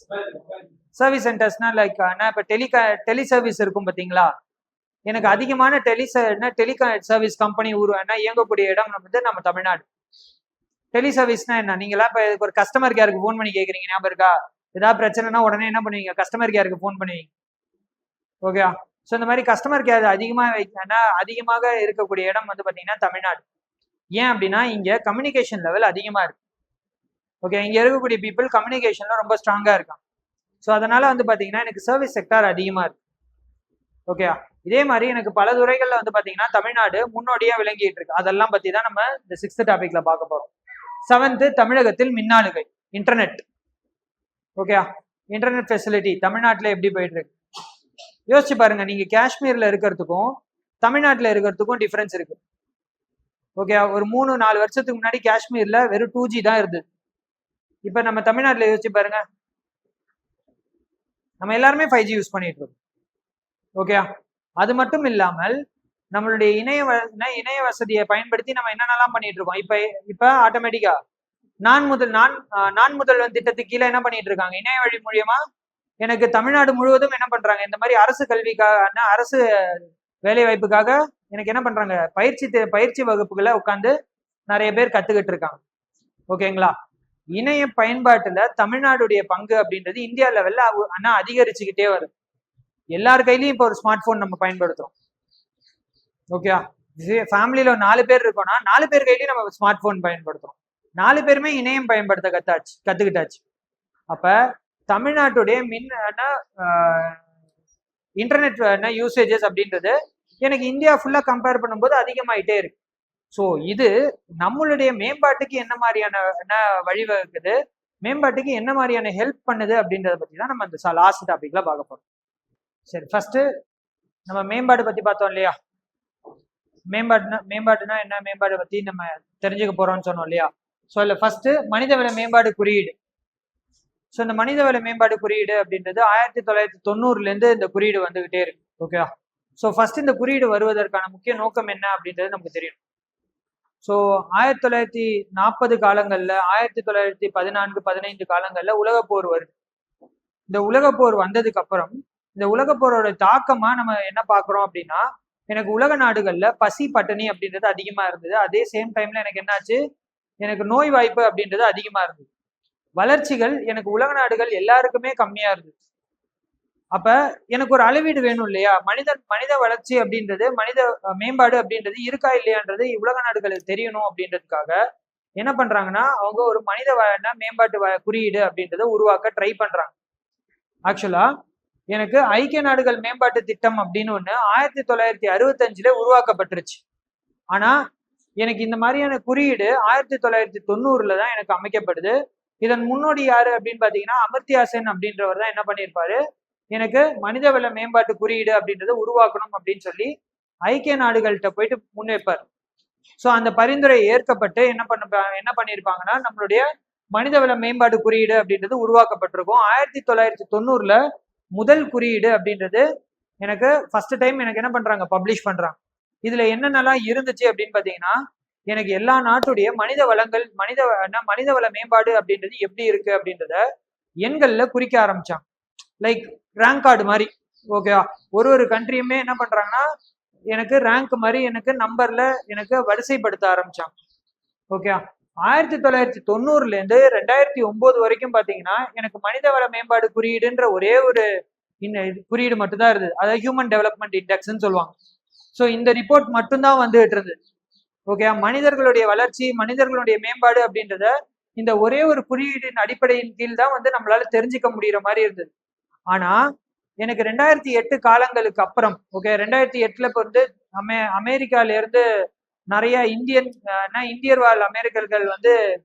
[SPEAKER 1] சர்வீஸ் சென்டர்ஸ்னா லைக் இப்ப டெலி சர்வீஸ் இருக்கும் பாத்தீங்களா, எனக்கு அதிகமான டெலி சர்வீஸ் கம்பெனி இயங்கக்கூடிய இடம் வந்து நம்ம தமிழ்நாடு. டெலி சர்வீஸ்னா என்ன? நீங்களா இப்ப ஒரு கஸ்டமர் கேருக்கு போன் பண்ணி கேக்குறீங்க, ஞாபகம் இருக்கா? ஏதாவது பிரச்சனைனா உடனே என்ன பண்ணுவீங்க? கஸ்டமர் கேருக்கு போன் பண்ணுவீங்க. ஓகே, ஸோ இந்த மாதிரி கஸ்டமர் கேர் அதிகமாக இருக்கக்கூடிய இடம் வந்து பாத்தீங்கன்னா தமிழ்நாடு. ஏன் அப்படின்னா இங்க கம்யூனிகேஷன் லெவல் அதிகமா இருக்கு. ஓகே, இங்க இருக்கக்கூடிய பீப்புள் கம்யூனிகேஷன்ல ரொம்ப ஸ்ட்ராங்கா இருக்காங்க. ஸோ அதனால வந்து பாத்தீங்கன்னா எனக்கு சர்வீஸ் செக்டார் அதிகமா இருக்கு. ஓகே, இதே மாதிரி எனக்கு பல துறைகள்ல வந்து பாத்தீங்கன்னா தமிழ்நாடு முன்னோடியா விளங்கிட்டு இருக்கு. அதெல்லாம் பத்தி தான் நம்ம இந்த 6th டாபிக்ல பார்க்க போறோம். 7th, தமிழகத்தில் மின்னாளுகை, இன்டர்நெட். ஓகே, இன்டர்நெட் ஃபெசிலிட்டி தமிழ்நாட்டுல எப்படி போயிட்டு இருக்கு யோசிச்சு பாருங்க. நீங்க காஷ்மீர்ல இருக்கிறதுக்கும் தமிழ்நாட்டுல இருக்கிறதுக்கும் டிஃபரன்ஸ் இருக்கு. ஓகே, ஒரு 3-4 வருஷத்துக்கு முன்னாடி காஷ்மீர்ல வெறும் 2G தான் இருந்தது. இப்ப நம்ம தமிழ்நாட்டுல யோசிச்சு பாருங்க, நம்ம எல்லாருமே 5G யூஸ் பண்ணிட்டு இருக்கோம். ஓகே, அது மட்டும் இல்லாமல் நம்மளுடைய இணைய வசதியை பயன்படுத்தி நம்ம என்னென்னலாம் பண்ணிட்டு இருக்கோம். இப்ப ஆட்டோமேட்டிக்கா நான் முதல்வன் திட்டத்துக்கு கீழே என்ன பண்ணிட்டு இருக்காங்க, இணைய வழி மூலியமா எனக்கு தமிழ்நாடு முழுவதும் என்ன பண்றாங்க, இந்த மாதிரி அரசு கல்விக்காக, அரசு வேலை வாய்ப்புக்காக எனக்கு என்ன பண்றாங்க, பயிற்சி வகுப்புகளை உட்காந்து நிறைய பேர் கத்துக்கிட்டு இருக்காங்க. ஓகேங்களா? இணைய பயன்பாட்டுல தமிழ்நாடுடைய பங்கு அப்படின்றது இந்தியா லெவல்ல அதிகரிச்சுக்கிட்டே வருது. எல்லார் கையிலயும் இப்போ ஒரு ஸ்மார்ட் போன் நம்ம பயன்படுத்துறோம். ஓகே, ஃபேமிலியில 4 பேர் இருக்கோம்னா 4 பேர் கையிலயும் நம்ம ஸ்மார்ட் போன் பயன்படுத்துறோம். 4 பேருமே இணையம் பயன்படுத்த கத்துக்கிட்டாச்சு. அப்ப தமிழ்நாட்டுடைய இன்டர்நெட் யூசேஜஸ் அப்படின்றது எனக்கு இந்தியா ஃபுல்லா கம்பேர் பண்ணும்போது அதிகமாயிட்டே இருக்கு. ஸோ இது நம்மளுடைய மேம்பாட்டுக்கு என்ன மாதிரியான வழிவகுக்குது, மேம்பாட்டுக்கு என்ன மாதிரியான ஹெல்ப் பண்ணுது அப்படின்றத பத்தி தான் நம்ம இந்த லாஸ்ட் டாபிக்ல பார்க்க போறோம். சரி, ஃபர்ஸ்ட் நம்ம மேம்பாடு பத்தி பார்த்தோம் இல்லையா. மேம்பாடுனா என்ன, மேம்பாடு பத்தி நம்ம தெரிஞ்சுக்க போறோம்னு சொன்னோம் இல்லையா. ஸோ இல்ல ஃபர்ஸ்ட் மனிதவள மேம்பாடு குறியீடு. ஸோ இந்த மனிதவள மேம்பாடு குறியீடு அப்படின்றது 1990ல இருந்து இந்த குறியீடு வந்துகிட்டே இருக்கு. ஓகேவா. ஸோ ஃபர்ஸ்ட் இந்த குறியீடு வருவதற்கான முக்கிய நோக்கம் என்ன அப்படின்றது நமக்கு தெரியும். ஸோ 1940 காலங்கள்ல 1914-15 காலங்கள்ல உலகப்போர் வருது. இந்த உலகப்போர் வந்ததுக்கு அப்புறம் இந்த உலகப்போரோட தாக்கமா நம்ம என்ன பாக்குறோம் அப்படின்னா, எனக்கு உலக நாடுகள்ல பசி பட்டினி அப்படின்றது அதிகமா இருந்தது. அதே சேம் டைம்ல எனக்கு என்னாச்சு, எனக்கு நோய் வாய்ப்பு அப்படின்றது அதிகமா இருந்தது. வளர்ச்சிகள் எனக்கு உலக நாடுகள் எல்லாருக்குமே கம்மியா இருந்தது. அப்ப எனக்கு ஒரு அளவீடு வேணும் இல்லையா. மனித வளர்ச்சி அப்படின்றது, மனித மேம்பாடு அப்படின்றது இருக்கா இல்லையான்றது உலக நாடுகளுக்கு தெரியணும் அப்படின்றதுக்காக என்ன பண்றாங்கன்னா, அவங்க ஒரு மனித மேம்பாட்டு குறியீடு அப்படின்றத உருவாக்க ட்ரை பண்றாங்க. ஆக்சுவலா எனக்கு ஐக்கிய நாடுகள் மேம்பாட்டு திட்டம் அப்படின்னு ஒண்ணு 1965ல உருவாக்கப்பட்டுருச்சு. ஆனா எனக்கு இந்த மாதிரியான குறியீடு 1990ல தான் எனக்கு அமைக்கப்படுது. இதன் முன்னோடி யாரு அப்படின்னு பாத்தீங்கன்னா, அமர்த்தியா சென் அப்படின்றவர் தான் என்ன பண்ணியிருப்பாரு, எனக்கு மனிதவள மேம்பாட்டு குறியீடு அப்படின்றத உருவாக்கணும் அப்படின்னு சொல்லி ஐக்கிய நாடுகள்கிட்ட போயிட்டு முன்வைப்பார். ஸோ அந்த பரிந்துரை ஏற்கப்பட்டு என்ன பண்ணியிருப்பாங்கன்னா, நம்மளுடைய மனிதவள மேம்பாடு குறியீடு அப்படின்றது உருவாக்கப்பட்டிருக்கும். 1990ல முதல் குறியீடு அப்படின்றது எனக்கு ஃபர்ஸ்ட் டைம் எனக்கு என்ன பண்றாங்க, பப்ளிஷ் பண்றாங்க. இதுல என்னென்னலாம் இருந்துச்சு அப்படின்னு பாத்தீங்கன்னா, எனக்கு எல்லா நாட்டுடைய மனித வளங்கள் மனிதவள மேம்பாடு அப்படின்றது எப்படி இருக்கு அப்படின்றத எண்கள்ல குறிக்க ஆரம்பிச்சாங்க. லைக் ரேங்க் கார்டு மாதிரி. ஓகேவா. ஒரு கண்ட்ரியுமே என்ன பண்றாங்கன்னா, எனக்கு ரேங்க் மாதிரி எனக்கு நம்பர்ல எனக்கு வரிசைப்படுத்த ஆரம்பிச்சாங்க. ஓகே. 1990ல இருந்து 2009 வரைக்கும் பாத்தீங்கன்னா, எனக்கு மனிதவள மேம்பாடு குறியீடுன்ற ஒரே ஒரு குறியீடு மட்டும்தான் இருந்தது. அதாவது ஹியூமன் டெவலப்மெண்ட் இண்டெக்ஸ்ன்னு சொல்லுவாங்க. ஸோ இந்த ரிப்போர்ட் மட்டும்தான் வந்துட்டு இருந்தது. ஓகே. மனிதர்களுடைய வளர்ச்சி, மனிதர்களுடைய மேம்பாடு அப்படின்றத இந்த ஒரே ஒரு குறியீடின் அடிப்படையின் கீழ் தான் நம்மளால தெரிஞ்சுக்க முடியற மாதிரி இருந்தது. ஆனா எனக்கு 2008 காலங்களுக்கு அப்புறம், ஓகே, 2008ல அமெரிக்கால இருந்து நிறைய இந்தியர் வாழ் அமெரிக்கர்கள்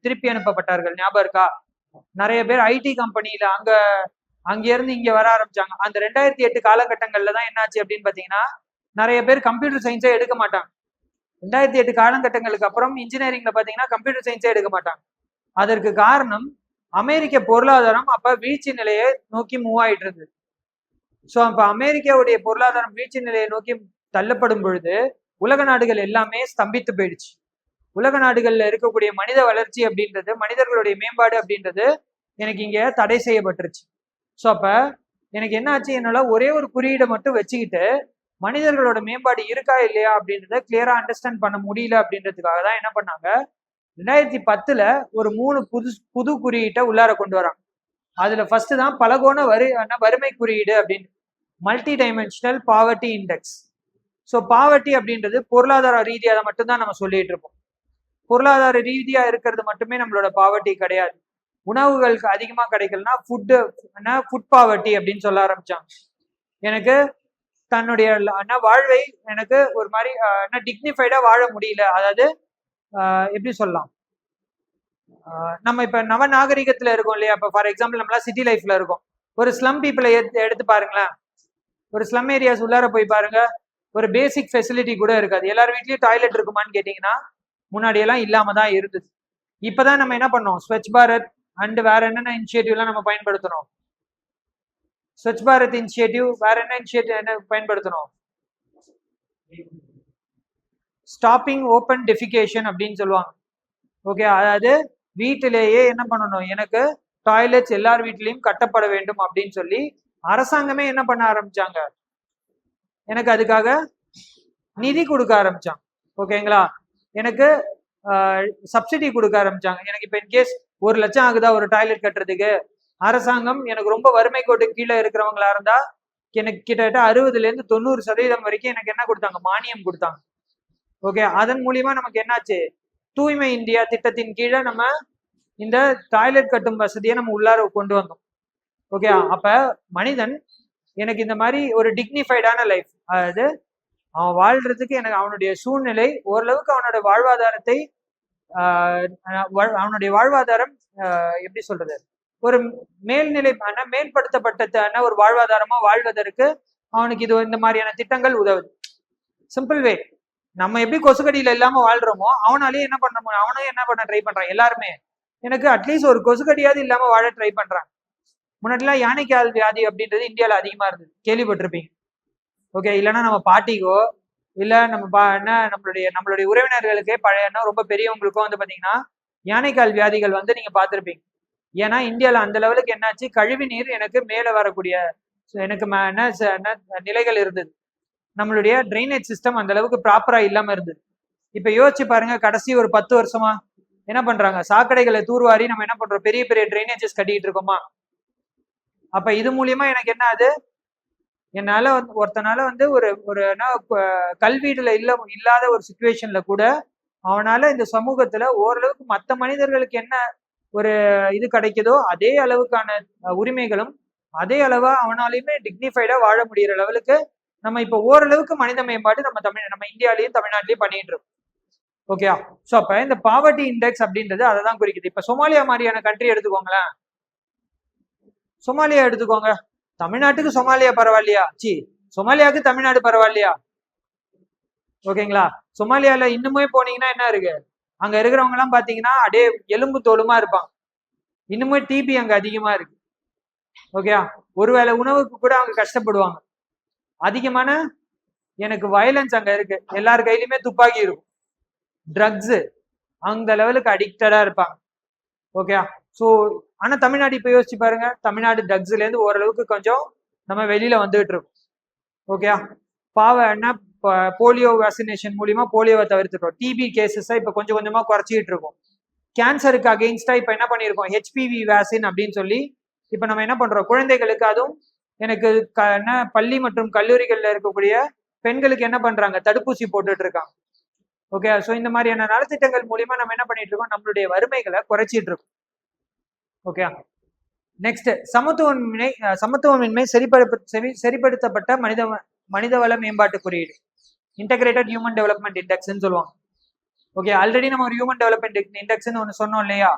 [SPEAKER 1] திருப்பி அனுப்பப்பட்டார்கள். ஞாபகம் இருக்கா? நிறைய பேர் ஐடி கம்பெனியில அங்க இருந்து இங்க வர ஆரம்பிச்சாங்க. அந்த 2008 காலகட்டங்கள்ல தான் என்னாச்சு அப்படின்னு பாத்தீங்கன்னா, நிறைய பேர் கம்ப்யூட்டர் சயின்ஸே எடுக்க மாட்டாங்க. 2008 காலகட்டங்களுக்கு அப்புறம் இன்ஜினியரிங்ல பாத்தீங்கன்னா கம்ப்யூட்டர் சயின்ஸே எடுக்க மாட்டாங்க. அதற்கு காரணம் அமெரிக்க பொருளாதாரம் அப்ப வீழ்ச்சி நிலையை நோக்கி மூவ் ஆயிட்டு இருந்தது. ஸோ அப்ப அமெரிக்காவுடைய பொருளாதாரம் வீழ்ச்சி நிலையை நோக்கி தள்ளப்படும் பொழுது உலக நாடுகள் எல்லாமே ஸ்தம்பித்து போயிடுச்சு. உலக நாடுகள்ல இருக்கக்கூடிய மனித வளர்ச்சி அப்படின்றது, மனிதர்களுடைய மேம்பாடு அப்படின்றது எனக்கு இங்க தடை செய்யப்பட்டுருச்சு. ஸோ அப்ப எனக்கு என்ன ஆச்சு, என்னால ஒரே ஒரு குறியீடை மட்டும் வச்சுக்கிட்டு மனிதர்களோட மேம்பாடு இருக்கா இல்லையா அப்படின்றத கிளியரா அண்டர்ஸ்டாண்ட் பண்ண முடியல. அப்படின்றதுக்காக தான் என்ன பண்ணாங்க, 2010ல ஒரு 3 புது குறியீட்டை உள்ளார கொண்டு வராங்க. அதுல ஃபர்ஸ்ட் தான் பலகோண வறுமை குறியீடு அப்படின்னு, multi dimensional poverty index. So poverty அப்படின்றது பொருளாதார ரீதியாக மட்டும்தான் நம்ம சொல்லிட்டு இருப்போம். பொருளாதார ரீதியா இருக்கிறது மட்டுமே நம்மளோட பாவர்ட்டி கிடையாது. உணவுகளுக்கு அதிகமா கிடைக்கலன்னா ஃபுட் பாவர்ட்டி அப்படின்னு சொல்ல ஆரம்பிச்சாங்க. எனக்கு தன்னுடைய வாழ்வை எனக்கு ஒரு மாதிரி டிக்னிஃபைடா வாழ முடியல. அதாவது எப்படி சொல்லலாம், நம்ம இப்ப நவ நாகரிகத்துல இருக்கோம் இல்லையா. இப்ப ஃபார் எக்ஸாம்பிள் நம்மளா சிட்டி லைஃப்ல இருக்கோம். ஒரு ஸ்லம் பீப்புளை எடுத்து பாருங்களேன். ஒரு ஸ்லம் ஏரியாஸ் உள்ளார போய் பாருங்க, ஒரு பேசிக் ஃபெசிலிட்டி கூட இருக்காது. எல்லார் வீட்லயும் டாய்லெட் இருக்குமான்னு கேட்டீங்கன்னா முன்னாடி எல்லாம் இல்லாம தான் இருந்தது. இப்பதான் நம்ம என்ன பண்ணோம், ஸ்வச் பாரத் அண்ட் வேற என்னென்ன இனிஷியேட்டிவ்லாம் நம்ம பயன்படுத்தணும். ஸ்வச் பாரத் இனிஷியேட்டிவ், வேற என்ன பயன்படுத்தணும், ஸ்டாப்பிங் ஓப்பன் டெஃபிகேஷன் அப்படின்னு சொல்லுவாங்க. ஓகே. அதாவது வீட்டிலேயே என்ன பண்ணணும், எனக்கு டாய்லெட்ஸ் எல்லார் வீட்லயும் கட்டப்பட வேண்டும் அப்படின்னு சொல்லி அரசாங்கமே என்ன பண்ண ஆரம்பிச்சாங்க, எனக்கு அதுக்காக நிதி கொடுக்க ஆரம்பிச்சாங்க. ஓகேங்களா. எனக்கு சப்சிடி கொடுக்க ஆரம்பிச்சாங்க. எனக்கு இப்ப இன்கேஸ் 1 லட்சம் ஆகுதா ஒரு டாய்லெட் கட்டுறதுக்கு, அரசாங்கம் எனக்கு ரொம்ப வறுமை கோட்டு கீழே இருக்கிறவங்களா இருந்தா எனக்கு கிட்டத்தட்ட 60ல இருந்து 90% வரைக்கும் எனக்கு என்ன கொடுத்தாங்க, மானியம் கொடுத்தாங்க. ஓகே. அதன் மூலியமா நமக்கு என்னாச்சு, தூய்மை இந்தியா திட்டத்தின் கீழே நம்ம இந்த டாய்லெட் கட்டும் வசதியை நம்ம உள்ளார கொண்டு வந்தோம். ஓகே. அப்ப மனிதன் எனக்கு இந்த மாதிரி ஒரு டிக்னிஃபைடான லைஃப், அதாவது அவன் வாழ்றதுக்கு எனக்கு அவனுடைய சூழ்நிலை ஓரளவுக்கு அவனோட வாழ்வாதாரத்தை அவனுடைய வாழ்வாதாரம் எப்படி சொல்றது, ஒரு மேல்நிலை மேம்படுத்தப்பட்ட ஒரு வாழ்வாதாரமா வாழ்வதற்கு அவனுக்கு இது இந்த மாதிரியான திட்டங்கள் உதவுது. சிம்பிள் வே. நம்ம எப்படி கொசுக்கடியில இல்லாம வாழ்றோமோ அவனாலேயே என்ன பண்ண முடியும், அவனும் என்ன பண்ண ட்ரை பண்றான். எல்லாருமே எனக்கு அட்லீஸ்ட் ஒரு கொசுக்கடியாவது இல்லாம வாழ ட்ரை பண்றான். முன்னாடிலாம் யானைக்கால் வியாதி அப்படின்றது இந்தியாவில அதிகமா இருந்தது, கேள்விப்பட்டிருப்பீங்க. ஓகே, இல்லைன்னா நம்ம பாட்டிக்கோ இல்ல நம்ம நம்மளுடைய உறவினர்களுக்கே பழைய ரொம்ப பெரியவங்களுக்கும் வந்து பாத்தீங்கன்னா யானைக்கால் வியாதிகள் வந்து நீங்க பார்த்திருப்பீங்க. ஏன்னா இந்தியால அந்த லெவலுக்கு என்னாச்சு, கழிவு நீர் எனக்கு மேல வரக்கூடிய எனக்கு நிலைகள் இருந்தது. நம்மளுடைய ட்ரைனேஜ் சிஸ்டம் அந்த அளவுக்கு ப்ராப்பரா இல்லாம இருந்தது. இப்ப யோசிச்சு பாருங்க, கடைசி ஒரு 10 வருஷமா என்ன பண்றாங்க, சாக்கடைகளை தூர்வாரி நம்ம என்ன பண்றோம், பெரிய பெரிய ட்ரைனேஜஸ் கட்டிட்டு இருக்கோமா. அப்ப இது மூலியமா எனக்கு என்ன ஆகுது, என்னால ஒருத்தனால வந்து ஒரு கல்வீடுல இல்லாத ஒரு சுச்சுவேஷன்ல கூட அவனால இந்த சமூகத்துல ஓரளவுக்கு மற்ற மனிதர்களுக்கு என்ன ஒரு இது கிடைக்குதோ அதே அளவுக்கான உரிமைகளும் அதே அளவா அவனாலையுமே டிக்னிஃபைடா வாழ முடியற லெவலுக்கு நம்ம இப்ப ஓரளவுக்கு மனித மேம்பாடு நம்ம இந்தியாலையும் தமிழ்நாட்டிலையும் பண்ணிட்டு இருக்கோம். ஓகே, சோ அப்ப இந்த பாவர்ட்டி இண்டெக்ஸ் அப்படின்றது அதை தான் குறிக்குது. இப்ப சொமாலியா மாதிரியான கண்ட்ரி எடுத்துக்கோங்களேன், சொமாலியா எடுத்துக்கோங்க. தமிழ்நாட்டுக்கு சொமாலியா பரவாயில்லையா, சொமாலியாவுக்கு தமிழ்நாடு பரவாயில்லையா? ஓகேங்களா. சொமாலியால இன்னுமே போனீங்கன்னா என்ன இருக்கு, அங்க இருக்கிறவங்க எல்லாம் பாத்தீங்கன்னா அப்படியே எலும்பு தோலுமா இருப்பாங்க. இன்னுமே டிபி அங்க அதிகமா இருக்கு. ஓகே, ஒருவேளை உணவுக்கு கூட அவங்க கஷ்டப்படுவாங்க. அதிகமான எனக்கு வயலன்ஸ் அங்க இருக்கு, எல்லார் கையிலுமே துப்பாக்கி இருக்கும், ட்ரக்ஸ் அந்த லெவலுக்கு அடிக்டடா இருப்பாங்க. ஓகே, ஸோ ஆனா தமிழ்நாடு இப்ப யோசிச்சு பாருங்க, தமிழ்நாடு ட்ரக்ஸ்ல இருந்து ஓரளவுக்கு கொஞ்சம் நம்ம வெளியில வந்துகிட்டு இருக்கோம். ஓகே, என்ன போலியோ வேக்சினேஷன் மூலியமா போலியோவை தவிர்த்துட்டோம். டிபி கேசஸ் இப்ப கொஞ்சம் கொஞ்சமா குறைச்சிட்டு இருக்கோம். கேன்சருக்கு அகெயின்ஸ்டா இப்ப என்ன பண்ணிருக்கோம், ஹெச்பிவி வேக்சின் அப்படின்னு சொல்லி இப்ப நம்ம என்ன பண்றோம், குழந்தைகளுக்கு அதுவும் எனக்கு என்ன பள்ளி மற்றும் கல்லூரிகள்ல இருக்கக்கூடிய பெண்களுக்கு என்ன பண்றாங்க, தடுப்பூசி போட்டுட்டு இருக்காங்க. ஓகே, ஸோ இந்த மாதிரியான நலத்திட்டங்கள் மூலியமா நம்ம என்ன பண்ணிட்டு இருக்கோம், நம்மளுடைய வறுமைகளை குறைச்சிட்டு இருக்கோம். ஓகே, நெக்ஸ்ட் சமத்துவமின்மை சரிப்படுத்தப்பட்ட மனிதவள மேம்பாட்டு குறியீடு, இன்டகிரேட்டட் ஹியூமன் டெவலப்மெண்ட் இண்டெக்ஸ்ன்னு சொல்லுவாங்க. ஓகே, ஆல்ரெடி நம்ம ஒரு ஹியூமன் டெவலப்மெண்ட் இண்டெக்ஸ்ன்னு ஒன்று சொன்னோம் இல்லையா,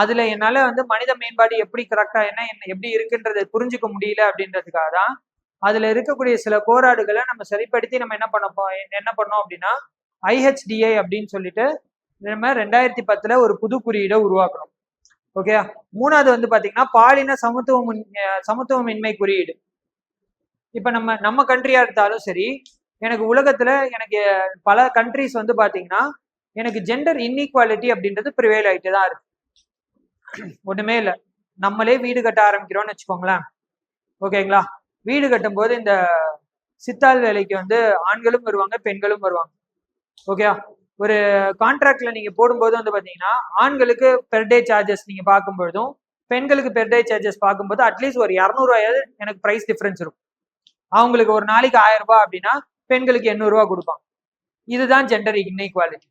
[SPEAKER 1] அதுல என்னால வந்து மனித மேம்பாடு எப்படி கரெக்டா என்ன எப்படி இருக்குன்றதை புரிஞ்சுக்க முடியல அப்படின்றதுக்காக தான் அதுல இருக்கக்கூடிய சில கோராடுகளை நம்ம சரிப்படுத்தி நம்ம என்ன பண்ணோம் அப்படின்னா IHDA அப்படின்னு சொல்லிட்டு நம்ம 2010 ஒரு புது குறியீடை உருவாக்கணும். ஓகே, மூணாவது வந்து பாத்தீங்கன்னா பாலின சமத்துவமின்மை குறியீடு. இப்ப நம்ம கண்ட்ரியா இருந்தாலும் சரி, எனக்கு உலகத்துல எனக்கு பல கண்ட்ரிஸ் வந்து பாத்தீங்கன்னா எனக்கு ஜெண்டர் இன்இக்வாலிட்டி அப்படின்றது ப்ரிவேல் ஆயிட்டு தான் இருக்கு. ஒண்ணுமே இல்லை, நம்மளே வீடு கட்ட ஆரம்பிக்கிறோம்னு வச்சுக்கோங்களேன். ஓகேங்களா, வீடு கட்டும் போது இந்த சித்தாள் வேலைக்கு வந்து ஆண்களும் வருவாங்க, பெண்களும் வருவாங்க. ஓகே, ஒரு கான்ட்ராக்ட்ல நீங்க போடும்போது வந்து பாத்தீங்கன்னா ஆண்களுக்கு பெர் டே சார்ஜஸ் நீங்க பார்க்கும்போதும் பெண்களுக்கு பெர் டே சார்ஜஸ் பார்க்கும்போது அட்லீஸ்ட் ஒரு 200 ரூபாயாவது எனக்கு பிரைஸ் டிஃபரன்ஸ் இருக்கும். அவங்களுக்கு ஒரு நாளைக்கு 1000 ரூபாய் அப்படின்னா பெண்களுக்கு 800 ரூபாய் கொடுப்பாங்க. இதுதான் ஜெண்டர் இன்இக்வாலிட்டி.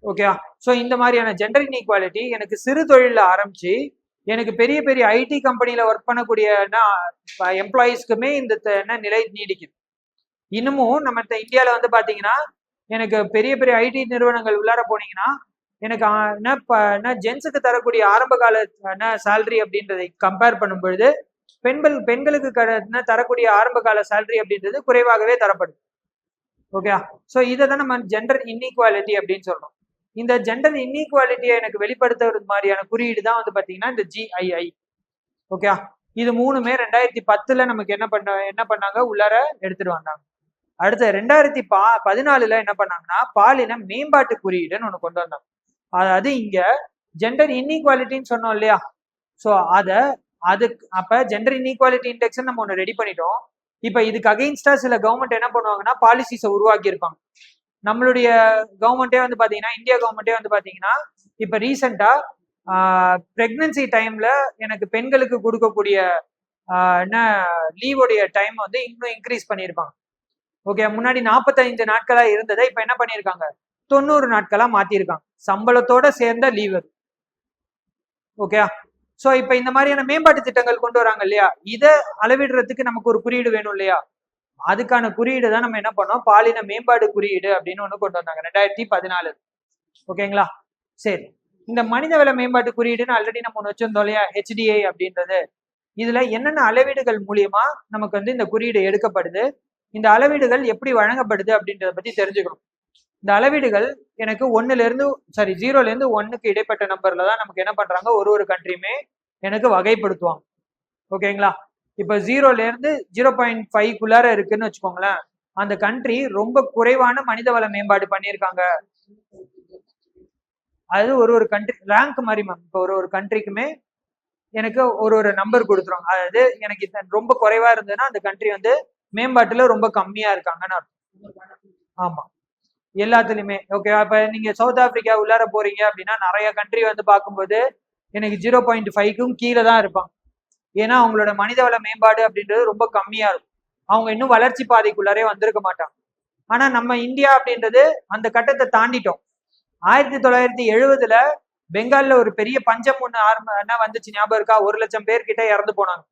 [SPEAKER 1] ஓகே, ஸோ இந்த மாதிரியான ஜெண்டர் இன்இக்வாலிட்டி எனக்கு சிறு தொழில ஆரம்பிச்சு எனக்கு பெரிய பெரிய ஐடி கம்பெனில ஒர்க் பண்ணக்கூடிய எம்ப்ளாயீஸ்க்குமே இந்த நிலை நீடிக்குது. இன்னமும் நம்ம இந்தியாவில வந்து பாத்தீங்கன்னா எனக்கு பெரிய பெரிய ஐடி நிறுவனங்கள் உள்ளார போனீங்கன்னா எனக்கு ஜென்ஸுக்கு தரக்கூடிய ஆரம்ப கால சேலரி அப்படின்றதை கம்பேர் பண்ணும் பொழுது பெண்களுக்கு தரக்கூடிய ஆரம்ப கால சேலரி அப்படின்றது குறைவாகவே தரப்படுது. ஓகே, ஸோ இதை தான் நம்ம ஜெண்டர் இன்இக்வாலிட்டி அப்படின்னு சொல்றோம். இந்த ஜெண்டர் இன்இக்வாலிட்டியை எனக்கு வெளிப்படுத்துறது மாதிரியான குறியீடு தான் வந்து பாத்தீங்கன்னா இந்த GII. ஓகே, இது மூணுமே 2010 நமக்கு என்ன பண்ணாங்க, உள்ளார எடுத்துட்டு வந்தாங்க. அடுத்த 2014 என்ன பண்ணாங்கன்னா பாலின மேம்பாட்டு குறியீடுன்னு ஒண்ணு கொண்டு வந்தாங்க. அதாவது இங்க ஜெண்டர் இன்இக்வாலிட்டின்னு சொன்னோம் இல்லையா, ஸோ அப்ப ஜெண்டர் இன்இக்வாலிட்டி இண்டெக்ஸ் நம்ம ஒண்ணு ரெடி பண்ணிட்டோம். இப்ப இதுக்கு அகெயின்ஸ்டா சில கவர்மெண்ட் என்ன பண்ணுவாங்கன்னா பாலிசிஸை உருவாக்கி இருப்பாங்க. நம்மளுடைய கவர்மெண்டே வந்து பாத்தீங்கன்னா இந்தியா கவர்மெண்டே வந்து பாத்தீங்கன்னா இப்ப ரீசெண்டா பிரெக்னன்சி டைம்ல எனக்கு பெண்களுக்கு கொடுக்கக்கூடிய லீவோடைய டைம் வந்து இன்னும் இன்க்ரீஸ் பண்ணியிருப்பாங்க. ஓகே, முன்னாடி 45 நாட்களா இருந்ததை இப்ப என்ன பண்ணிருக்காங்க, 90 நாட்களா மாத்திருக்காங்க, சம்பளத்தோட சேர்ந்த லீவ் அது. ஓகே, சோ இப்ப இந்த மாதிரியான மேம்பாட்டு திட்டங்கள் கொண்டு வராங்க இல்லையா, இதை அளவிடுறதுக்கு நமக்கு ஒரு குறியீடு வேணும் இல்லையா, அதுக்கான குறியீடு தான் நம்ம என்ன பண்ணோம், பாலின மேம்பாடு குறியீடு அப்படின்னு ஒண்ணு கொண்டு வந்தாங்க 2014. ஓகேங்களா. சரி, இந்த மனிதவள மேம்பாட்டு குறியீடுன்னு ஆல்ரெடி நம்ம ஒண்ணு வச்சிருந்தோம் இல்லையா, HDI அப்படின்றது. இதுல என்னென்ன அளவீடுகள் மூலியமா நமக்கு வந்து இந்த குறியீடு எடுக்கப்படுது, இந்த அளவீடுகள் எப்படி வழங்கப்படுது அப்படின்றத பத்தி தெரிஞ்சுக்கணும். இந்த அளவீடுகள் எனக்கு 0ல இருந்து 1க்கு இடைப்பட்ட நம்பர்ல தான் நமக்கு என்ன பண்றாங்க, ஒரு கண்ட்ரியுமே எனக்கு வகைப்படுத்துவாங்க. ஓகேங்களா. இப்ப 0ல இருந்து 0.5க்குள்ளார இருக்குன்னு வச்சுக்கோங்களேன், அந்த கண்ட்ரி ரொம்ப குறைவான மனிதவள மேம்பாடு பண்ணியிருக்காங்க. அது ஒரு கண்ட்ரி ரேங்க் மாதிரி மேம். இப்போ ஒரு கண்ட்ரிக்குமே எனக்கு ஒரு நம்பர் கொடுத்துருவாங்க. அதாவது எனக்கு ரொம்ப குறைவா இருந்ததுன்னா அந்த கண்ட்ரி வந்து மேம்பாட்டுல ரொம்ப கம்மியா இருக்காங்கன்னு அர்த்தம். ஆமா, எல்லாத்துலயுமே. ஓகே, இப்ப நீங்க சவுத் ஆப்பிரிக்கா உள்ளார போறீங்க அப்படின்னா நிறைய கண்ட்ரி வந்து பார்க்கும்போது எனக்கு 0.5க்கும் கீழே தான் இருப்பாங்க. ஏன்னா அவங்களோட மனிதவள மேம்பாடு அப்படின்றது ரொம்ப கம்மியா இருக்கும். அவங்க இன்னும் வளர்ச்சி பாதைக்குள்ளாரே வந்திருக்க மாட்டாங்க. ஆனா நம்ம இந்தியா அப்படின்றது அந்த கட்டத்தை தாண்டிட்டோம். 1970ல பெங்கால்ல ஒரு பெரிய பஞ்சம் ஒண்ணு என்ன வந்துச்சு ஞாபகம் இருக்கா, 1,00,000 பேர் கிட்ட இறந்து போனாங்க.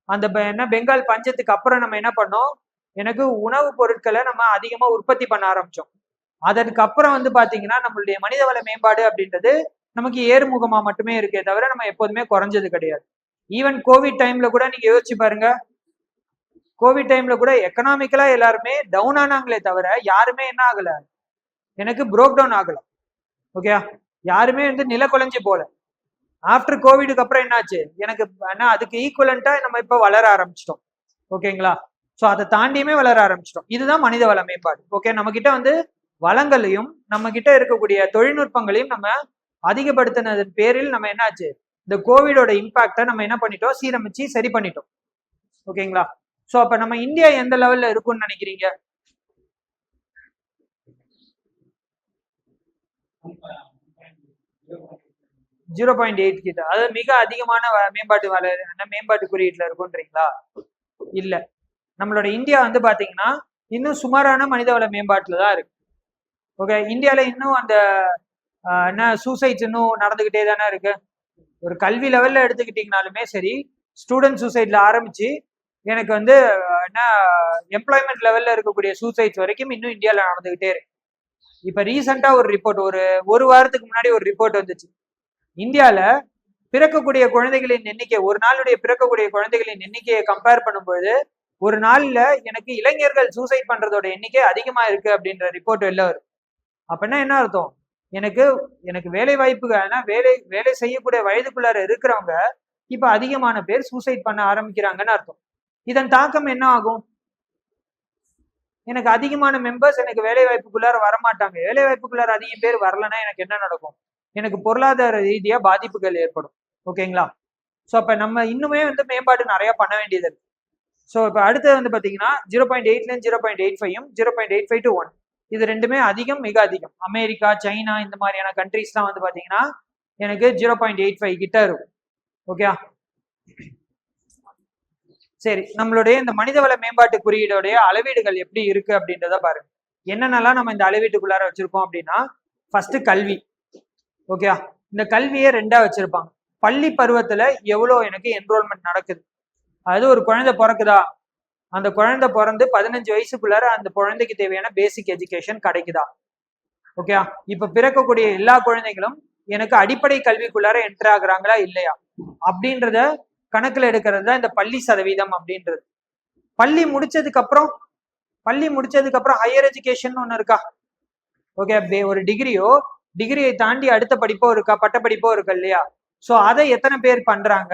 [SPEAKER 1] அந்த என்ன பெங்கால் பஞ்சத்துக்கு அப்புறம் நம்ம என்ன பண்ணோம், எனக்கு உணவுப் பொருட்களை நம்ம அதிகமா உற்பத்தி பண்ண ஆரம்பிச்சோம். அதற்கு அப்புறம் வந்து பாத்தீங்கன்னா நம்மளுடைய மனிதவள மேம்பாடு அப்படின்றது நமக்கு ஏறுமுகமா மட்டுமே இருக்கே தவிர நம்ம எப்போதுமே குறைஞ்சது கிடையாது. ஈவன் கோவிட் டைம்ல கூட நீங்க யோசிச்சு பாருங்க, கோவிட் டைம்ல கூட எக்கனாமிக்கலா எல்லாருமே டவுன் ஆனாங்களே தவிர யாருமே என்ன ஆகல, எனக்கு புரோக் டவுன் ஆகல. ஓகே, யாருமே வந்து நில குலைஞ்சு போல. ஆஃப்டர் கோவிடுக்கு அப்புறம் என்னாச்சு, எனக்கு அதுக்கு ஈக்குவலண்டா நம்ம இப்ப வளர ஆரம்பிச்சிட்டோம். ஓகேங்களா. சோ அதை தாண்டியுமே வளர ஆரம்பிச்சிட்டோம். இதுதான் மனித வள மேம்பாடு. ஓகே, நம்ம கிட்ட வந்து வளங்களையும் நம்ம கிட்ட இருக்கக்கூடிய தொழில்நுட்பங்களையும் நம்ம அதிகப்படுத்தினதன் பேரில் நம்ம என்னாச்சு, இந்த கோவிடோட இம்பாக்டை நம்ம என்ன பண்ணிட்டோம், சீரமைச்சு சரி பண்ணிட்டோம். ஓகேங்களா. சோ அப்ப நம்ம இந்தியா எந்த லெவல்ல இருக்கும்னு நினைக்கிறீங்க? 0.8 கிட்ட, அதாவது மிக அதிகமான மேம்பாட்டு குறியீட்டுல இருக்கும்ன்றீங்களா? இல்ல, நம்மளோட இந்தியா வந்து பாத்தீங்கன்னா இன்னும் சுமாரான மனிதவள மேம்பாட்டுல தான் இருக்கு. ஓகே, இந்தியால இன்னும் அந்த என்ன சூசைட்ஸ் இன்னும் நடந்துகிட்டே தானே இருக்கு. ஒரு கல்வி லெவல்ல எடுத்துக்கிட்டீங்கனாலுமே சரி, ஸ்டூடெண்ட் சூசைட்ல ஆரம்பிச்சு எனக்கு வந்து என்ன எம்ப்ளாய்மெண்ட் லெவல்ல இருக்கக்கூடிய சூசைட்ஸ் வரைக்கும் இன்னும் இந்தியால நடந்துகிட்டே இருக்கு. இப்ப ரீசெண்டா ஒரு ரிப்போர்ட், ஒரு வாரத்துக்கு முன்னாடி ஒரு ரிப்போர்ட் வந்துச்சு. இந்தியால பிறக்கக்கூடிய குழந்தைகளின் எண்ணிக்கை, ஒரு நாளுடைய பிறக்கக்கூடிய குழந்தைகளின் எண்ணிக்கையை கம்பேர் பண்ணும்போது ஒரு நாள்ல எனக்கு இளைஞர்கள் சூசைட் பண்றதோட எண்ணிக்கை அதிகமா இருக்கு அப்படின்ற ரிப்போர்ட் வெளில வரும். அப்படின்னா என்ன அர்த்தம், எனக்கு வேலை வாய்ப்புகள், வேலை செய்யக்கூடிய வயதுக்குள்ளார இருக்கிறவங்க இப்ப அதிகமான பேர் சூசைட் பண்ண ஆரம்பிக்கிறாங்கன்னு அர்த்தம். இதன் தாக்கம் என்ன ஆகும், எனக்கு அதிகமான மெம்பர்ஸ் எனக்கு வேலை வாய்ப்புக்குள்ளார வரமாட்டாங்க. வேலை வாய்ப்புக்குள்ளார அதிக பேர் வரலன்னா எனக்கு என்ன நடக்கும், எனக்கு பொருளாதார ரீதியா பாதிப்புகள் ஏற்படும். ஓகேங்களா. ஸோ அப்ப நம்ம இன்னுமே வந்து மேம்பாடு நிறைய பண்ண வேண்டியது இருக்கு. ஸோ இப்போ அடுத்தது வந்து பார்த்தீங்கன்னா 0.8லேருந்து 0.85யும் 0.85 to 1 இது ரெண்டுமே அதிகம், மிக அதிகம். அமெரிக்கா, சைனா இந்த மாதிரியான கண்ட்ரிஸ்லாம் வந்து பார்த்தீங்கன்னா எனக்கு 0.85 கிட்ட இருக்கும். ஓகே, சரி. நம்மளுடைய இந்த மனிதவள மேம்பாட்டு குறியீடுடைய அளவீடுகள் எப்படி இருக்கு அப்படின்றத பாருங்க. என்னென்னலாம் நம்ம இந்த அளவீட்டுக்குள்ளார வச்சிருக்கோம் அப்படின்னா, ஃபர்ஸ்ட் கல்வி. ஓகே, இந்த கல்வியை 2ஆ வச்சிருப்பாங்க. பள்ளி பருவத்துல எவ்வளோ எனக்கு என்ரோல்மெண்ட் நடக்குது, அதாவது ஒரு குழந்தை பிறக்குதா, அந்த குழந்தை பிறந்து 15 வயசுக்குள்ளார அந்த குழந்தைக்கு தேவையான பேசிக் எஜுகேஷன் கிடைக்குதா. ஓகே, இப்ப பிறக்கக்கூடிய எல்லா குழந்தைகளும் எனக்கு அடிப்படை கல்விக்குள்ளார என்டர் ஆகுறாங்களா இல்லையா அப்படின்றத கணக்குல எடுக்கிறது தான் இந்த பள்ளி சதவீதம் அப்படின்றது. பள்ளி முடிச்சதுக்கு அப்புறம் ஹையர் எஜுகேஷன் ஒண்ணு இருக்கா. ஓகே, ஒரு டிகிரியை தாண்டி அடுத்த படிப்போ இருக்கா, பட்ட படிப்போ இருக்கு இல்லையா. சோ அதை எத்தனை பேர் பண்றாங்க,